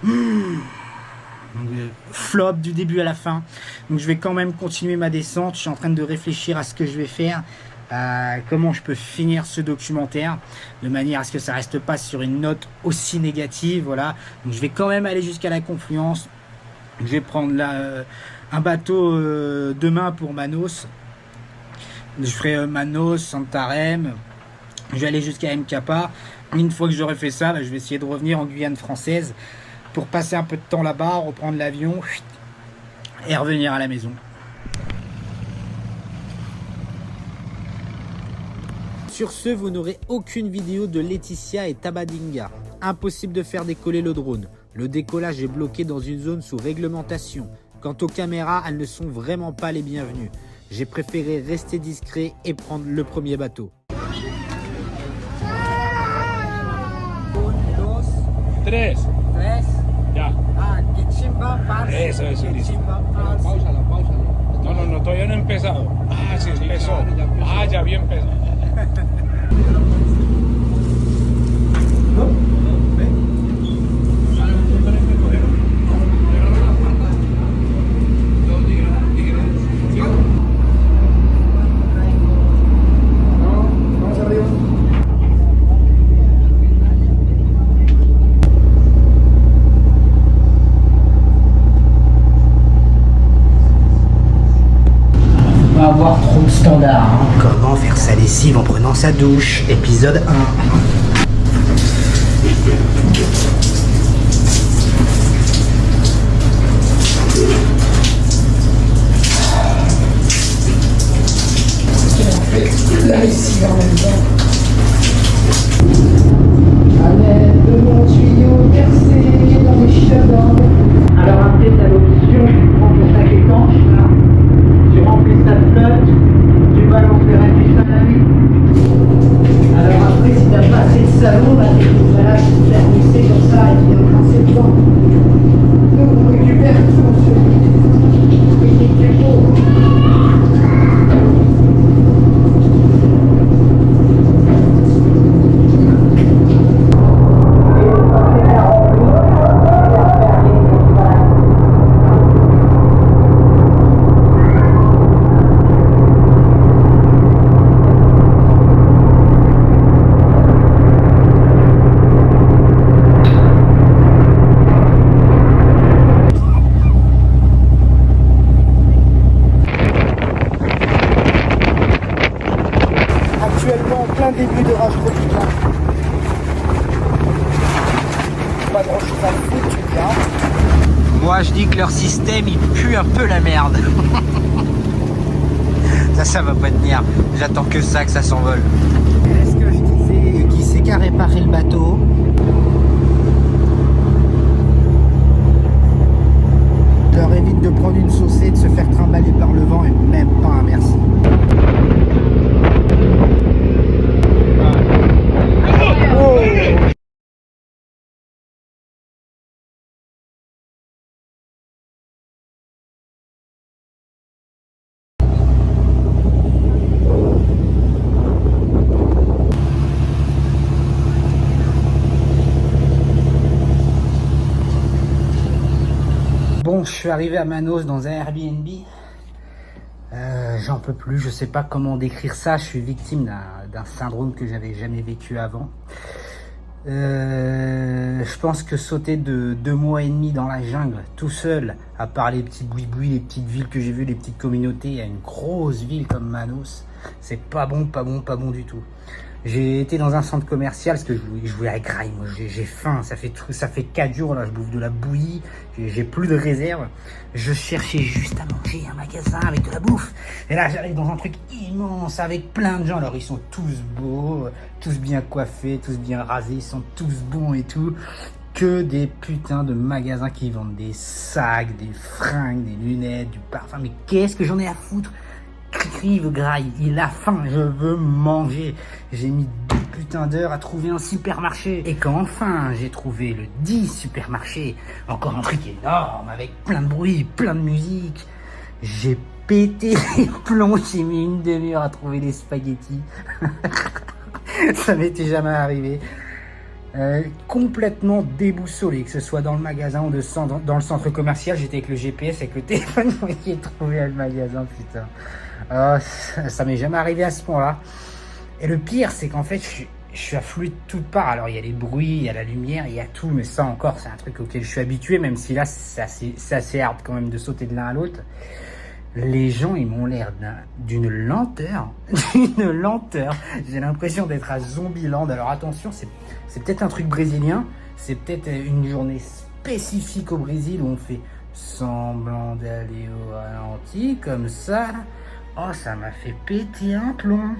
Donc, flop du début à la fin. Donc je vais quand même continuer ma descente. Je suis en train de réfléchir à ce que je vais faire, à comment je peux finir ce documentaire de manière à ce que ça reste pas sur une note aussi négative. Voilà. Donc je vais quand même aller jusqu'à la confluence. Je vais prendre un bateau demain pour Manos. Je ferai Manos, Santarém. Je vais aller jusqu'à Mkapa. Une fois que j'aurai fait ça, je vais essayer de revenir en Guyane française pour passer un peu de temps là-bas, reprendre l'avion et revenir à la maison. Sur ce, vous n'aurez aucune vidéo de Laetitia et Tabadinga. Impossible de faire décoller le drone. Le décollage est bloqué dans une zone sous réglementation. Quant aux caméras, elles ne sont vraiment pas les bienvenues. J'ai préféré rester discret et prendre le premier bateau. 3. Ya. Chimba, Eso, listo. Chimba, Páusalo. No, todavía no he empezado. Ah, sí, empezó. Ah, ya había empezado. Avoir trop de standards. Hein. Comment faire sa lessive en prenant sa douche, épisode 1. manger en même temps. À l'aide de mon tuyau percé dans les cheveux. Alors après, t'as l'option, tu prends ton sac étanche, là. Tu remplis ta flotte, tu balances le reste du salami. Alors après, si t'as pas assez de salon, bah tu vas te faire glisser comme ça et tu viens rincer dedans. Nous, on récupère tout sur technique du pot. Actuellement en plein début de rage tropicale. Pas grand chose à foutre, tu me diras. Moi je dis que leur système il pue un peu la merde. Ça va pas tenir. J'attends que ça s'envole. Est-ce que je disais qui c'est qu'à réparer le bateau? Leur évite de prendre une saucée, de se faire trimballer par le vent et même pas un merci. Bon, je suis arrivé à Manos dans un Airbnb. J'en peux plus, je sais pas comment décrire ça. Je suis victime d'un syndrome que j'avais jamais vécu avant. Je pense que sauter de 2 mois et demi dans la jungle, tout seul, à part les petits boui-boui, les petites villes que j'ai vues, les petites communautés, à une grosse ville comme Manos, c'est pas bon du tout. J'ai été dans un centre commercial parce que je voulais la graille, moi j'ai faim, ça fait 4 jours là, je bouffe de la bouillie, j'ai plus de réserve. Je cherchais juste à manger un magasin avec de la bouffe. Et là j'arrive dans un truc immense avec plein de gens, alors ils sont tous beaux, tous bien coiffés, tous bien rasés, ils sont tous bons et tout. Que des putains de magasins qui vendent des sacs, des fringues, des lunettes, du parfum, mais qu'est-ce que j'en ai à foutre? Crive graille, il a faim, je veux manger. J'ai mis 2 putains d'heures à trouver un supermarché. Et quand enfin j'ai trouvé le 10 supermarché, encore un truc énorme avec plein de bruit, plein de musique, j'ai pété les plombs, j'ai mis une demi-heure à trouver des spaghettis. Ça m'était jamais arrivé. Complètement déboussolé, que ce soit dans le magasin ou dans le centre commercial, j'étais avec le GPS, avec le téléphone pour essayer de trouver le magasin, putain. Ça m'est jamais arrivé à ce point-là. Et le pire, c'est qu'en fait, je suis afflué de toutes parts. Alors, il y a les bruits, il y a la lumière, il y a tout, mais ça encore, c'est un truc auquel je suis habitué, même si là, c'est assez hard quand même de sauter de l'un à l'autre. Les gens, ils m'ont l'air d'une lenteur, J'ai l'impression d'être à Zombieland. Alors attention, c'est peut-être un truc brésilien, c'est peut-être une journée spécifique au Brésil où on fait semblant d'aller au ralenti, comme ça. Oh, ça m'a fait péter un plomb.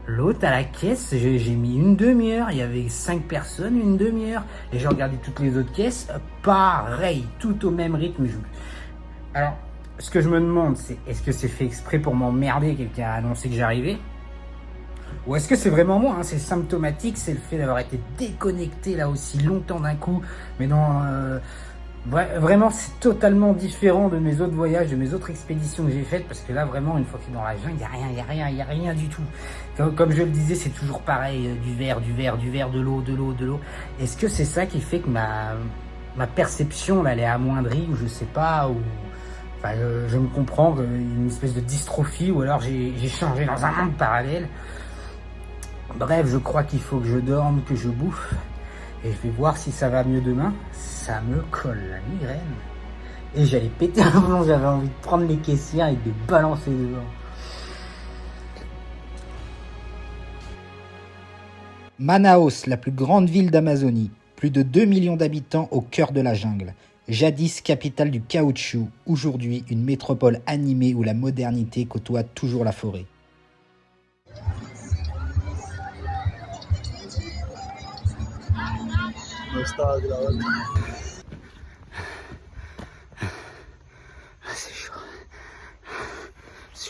L'autre à la caisse, j'ai mis une demi-heure, il y avait 5 personnes, une demi-heure. Et j'ai regardé toutes les autres caisses, pareil, tout au même rythme. Alors, ce que je me demande, c'est est-ce que c'est fait exprès pour m'emmerder, quelqu'un a annoncé que j'arrivais? Ou est-ce que c'est vraiment moi, hein, c'est symptomatique, c'est le fait d'avoir été déconnecté là aussi longtemps d'un coup. Mais non, vraiment c'est totalement différent de mes autres voyages, de mes autres expéditions que j'ai faites. Parce que là vraiment, une fois que je suis dans la jungle, il n'y a rien du tout. Comme je le disais, c'est toujours pareil, du verre, de l'eau. Est-ce que c'est ça qui fait que ma perception là, elle est amoindrie, ou je sais pas, ou... Enfin, je me comprends, une espèce de dystrophie, ou alors j'ai changé dans un monde parallèle. Bref, je crois qu'il faut que je dorme, que je bouffe, et je vais voir si ça va mieux demain. Ça me colle la migraine. Et j'allais péter un plomb, j'avais envie de prendre les caissières et de les balancer dedans. Manaus, la plus grande ville d'Amazonie. Plus de 2 millions d'habitants au cœur de la jungle. Jadis capitale du caoutchouc, aujourd'hui une métropole animée où la modernité côtoie toujours la forêt. C'est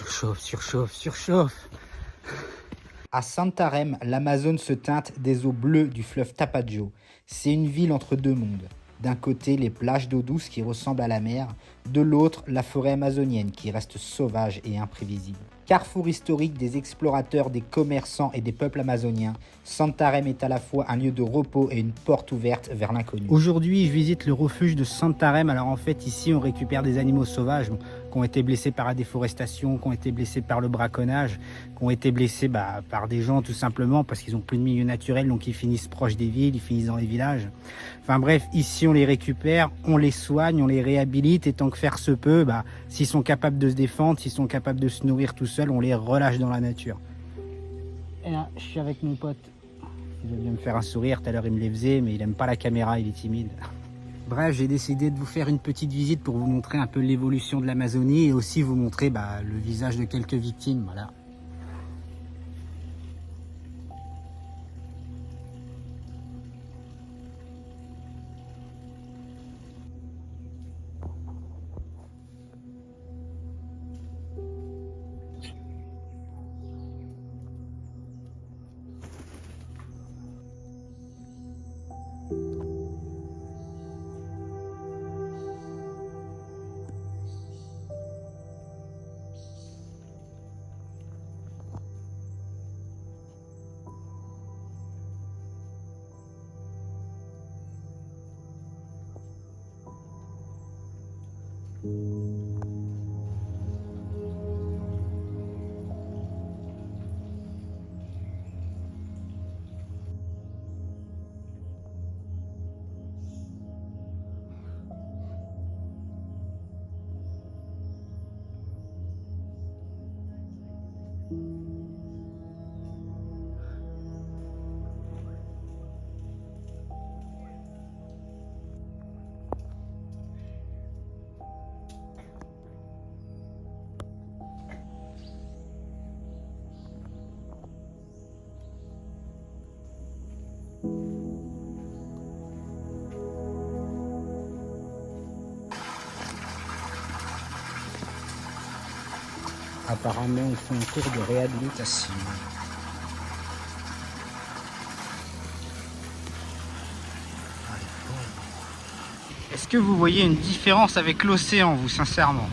chaud. Surchauffe. À Santarém, l'Amazone se teinte des eaux bleues du fleuve Tapajós. C'est une ville entre deux mondes. D'un côté, les plages d'eau douce qui ressemblent à la mer, de l'autre, la forêt amazonienne qui reste sauvage et imprévisible. Carrefour historique des explorateurs, des commerçants et des peuples amazoniens, Santarém est à la fois un lieu de repos et une porte ouverte vers l'inconnu. Aujourd'hui, je visite le refuge de Santarém. Alors en fait, ici, on récupère des animaux sauvages qui ont été blessés par la déforestation, qui ont été blessés par le braconnage, qui ont été blessés par des gens tout simplement parce qu'ils n'ont plus de milieu naturel, donc ils finissent proches des villes, ils finissent dans les villages. Enfin bref, ici, on les récupère, on les soigne, on les réhabilite et tant que faire se peut, s'ils sont capables de se défendre, s'ils sont capables de se nourrir tout seuls, on les relâche dans la nature. Et là, je suis avec mon pote. Il veut bien me faire un sourire, tout à l'heure il me les faisait, mais il aime pas la caméra, il est timide. Bref, j'ai décidé de vous faire une petite visite pour vous montrer un peu l'évolution de l'Amazonie et aussi vous montrer le visage de quelques victimes. Voilà. Apparemment, ils font un cours de réhabilitation. Est-ce que vous voyez une différence avec l'océan, vous, sincèrement?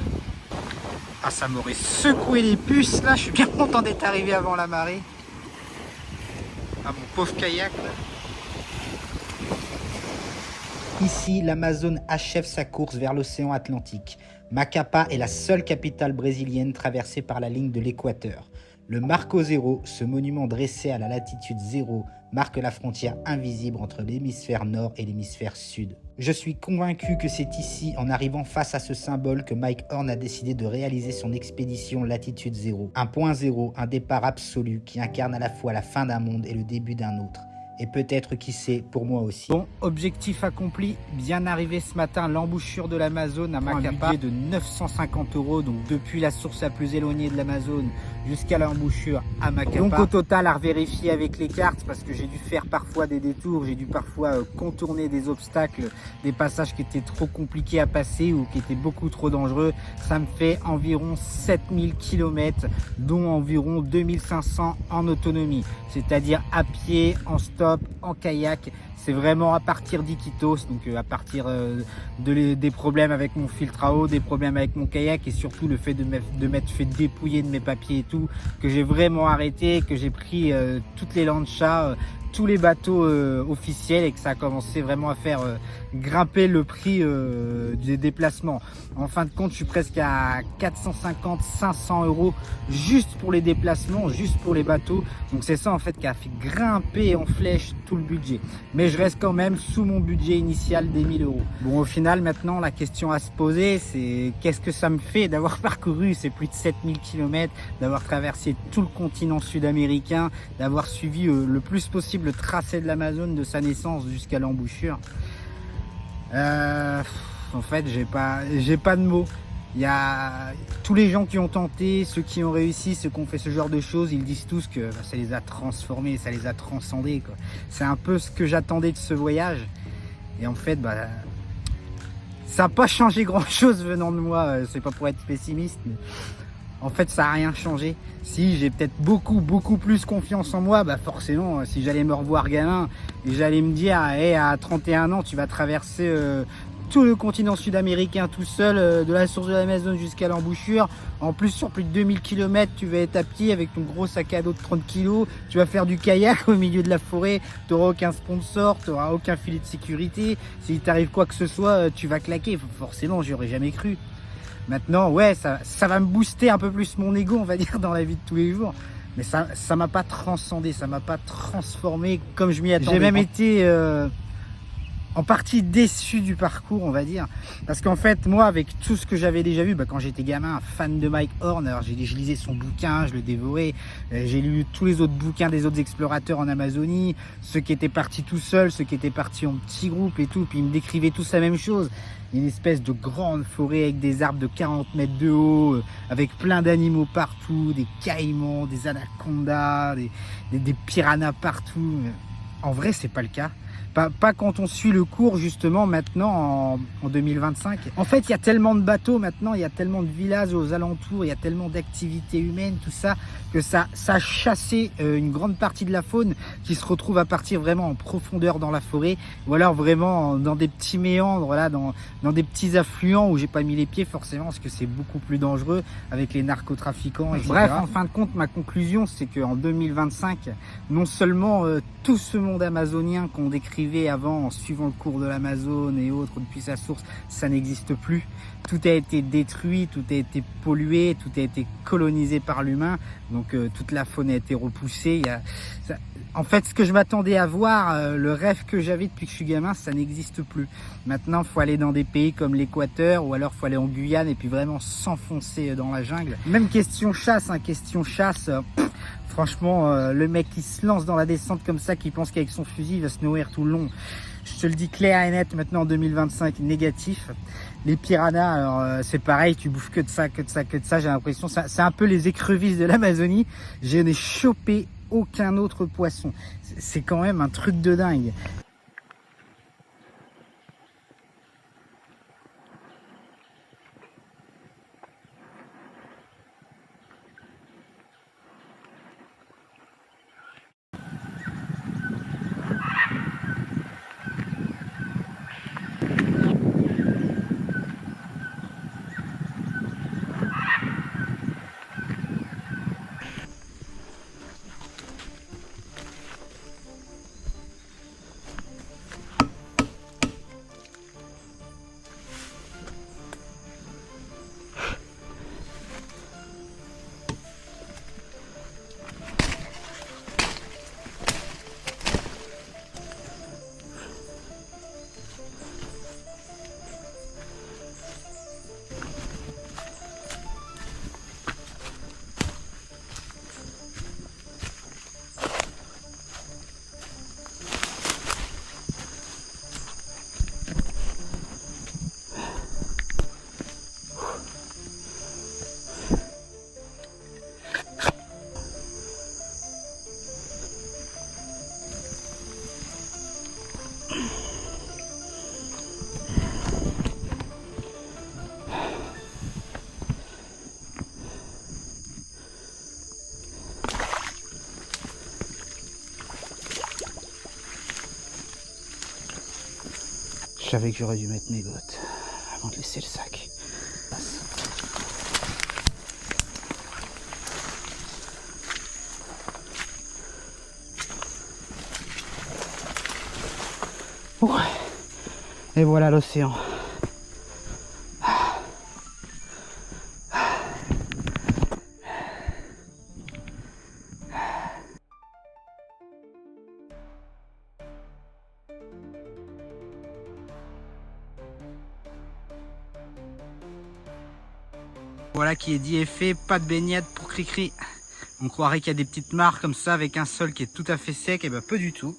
Ah, ça m'aurait secoué les puces, là. Je suis bien content d'être arrivé avant la marée. Ah, mon pauvre kayak, là. Ici, l'Amazone achève sa course vers l'océan Atlantique. Macapá est la seule capitale brésilienne traversée par la ligne de l'équateur. Le Marco Zero, ce monument dressé à la latitude 0, marque la frontière invisible entre l'hémisphère nord et l'hémisphère sud. Je suis convaincu que c'est ici, en arrivant face à ce symbole, que Mike Horn a décidé de réaliser son expédition Latitude 0. Un point zéro, un départ absolu qui incarne à la fois la fin d'un monde et le début d'un autre. Et peut-être, qui sait, pour moi aussi. Bon, objectif accompli, bien arrivé ce matin, l'embouchure de l'Amazone à Macapá. Un budget de 950 €, donc depuis la source la plus éloignée de l'Amazone jusqu'à l'embouchure à Macapá. Donc au total, à revérifier avec les cartes, parce que j'ai dû faire parfois des détours, j'ai dû parfois contourner des obstacles, des passages qui étaient trop compliqués à passer ou qui étaient beaucoup trop dangereux. Ça me fait environ 7000 km, dont environ 2500 en autonomie, c'est-à-dire à pied, en stop, en kayak. C'est vraiment à partir d'Iquitos, donc à partir des problèmes avec mon filtre à eau, des problèmes avec mon kayak et surtout le fait de m'être fait dépouiller de mes papiers et tout, que j'ai vraiment arrêté, que j'ai pris toutes les lanchas, tous les bateaux officiels et que ça a commencé vraiment à faire grimper le prix des déplacements. En fin de compte, je suis presque à 450-500 € juste pour les déplacements, juste pour les bateaux. Donc c'est ça en fait qui a fait grimper en flèche tout le budget. Mais je reste quand même sous mon budget initial des 1000 €. Bon, au final, maintenant, la question à se poser, c'est qu'est-ce que ça me fait d'avoir parcouru ces plus de 7000 km, d'avoir traversé tout le continent sud-américain, d'avoir suivi le plus possible le tracé de l'Amazone de sa naissance jusqu'à l'embouchure. En fait, j'ai pas de mots. Il y a tous les gens qui ont tenté, ceux qui ont réussi, ceux qui ont fait ce genre de choses, ils disent tous que ça les a transformés, ça les a transcendés, quoi. C'est un peu ce que j'attendais de ce voyage. Et en fait, bah, ça n'a pas changé grand chose venant de moi, c'est pas pour être pessimiste, mais en fait ça n'a rien changé. Si j'ai peut-être beaucoup plus confiance en moi, bah forcément si j'allais me revoir gamin et j'allais me dire hey, à 31 ans tu vas traverser tout le continent sud-américain tout seul, de la source de l'Amazone jusqu'à l'embouchure, en plus sur plus de 2000 km tu vas être à pied avec ton gros sac à dos de 30 kg, tu vas faire du kayak au milieu de la forêt, tu n'auras aucun sponsor, tu n'auras aucun filet de sécurité, s'il t'arrive quoi que ce soit tu vas claquer, forcément j'y aurais jamais cru. Maintenant ouais ça va me booster un peu plus mon ego on va dire dans la vie de tous les jours, mais ça m'a pas transcendé, ça m'a pas transformé comme je m'y attendais. J'ai même été en partie déçu du parcours on va dire, parce qu'en fait moi avec tout ce que j'avais déjà vu, bah, quand j'étais gamin, fan de Mike Horn, alors je lisais son bouquin, je le dévorais, j'ai lu tous les autres bouquins des autres explorateurs en Amazonie, ceux qui étaient partis tout seuls, ceux qui étaient partis en petits groupes et tout, puis ils me décrivaient tous la même chose, une espèce de grande forêt avec des arbres de 40 mètres de haut, avec plein d'animaux partout, des caïmans, des anacondas, des piranhas partout. En vrai c'est pas le cas. Pas quand on suit le cours justement maintenant en 2025. En fait il y a tellement de bateaux maintenant, il y a tellement de villages aux alentours, il y a tellement d'activités humaines, tout ça, que ça a chassé une grande partie de la faune qui se retrouve à partir vraiment en profondeur dans la forêt, ou alors vraiment dans des petits méandres, là, dans des petits affluents où j'ai pas mis les pieds forcément parce que c'est beaucoup plus dangereux avec les narcotrafiquants, etc. Bref, en fin de compte, ma conclusion c'est qu'en 2025, non seulement tout ce monde amazonien qu'on décrivait avant en suivant le cours de l'Amazone et autres depuis sa source, ça n'existe plus. Tout a été détruit, tout a été pollué, tout a été colonisé par l'humain, donc toute la faune a été repoussée. En fait, ce que je m'attendais à voir, le rêve que j'avais depuis que je suis gamin, ça n'existe plus. Maintenant, il faut aller dans des pays comme l'Équateur, ou alors il faut aller en Guyane et puis vraiment s'enfoncer dans la jungle. Même question chasse, franchement, le mec qui se lance dans la descente comme ça, qui pense qu'avec son fusil, il va se nourrir tout le long. Je te le dis clair et net maintenant en 2025, négatif. Les piranhas, alors c'est pareil, tu bouffes que de ça, j'ai l'impression. C'est un peu les écrevisses de l'Amazonie. Je n'ai chopé aucun autre poisson. C'est quand même un truc de dingue. Je savais que j'aurais dû mettre mes bottes avant de laisser le sac. Ouais. Et voilà l'océan. Voilà qui est dit et fait, pas de baignade pour Cricri. On croirait qu'il y a des petites mares comme ça avec un sol qui est tout à fait sec, et ben pas du tout.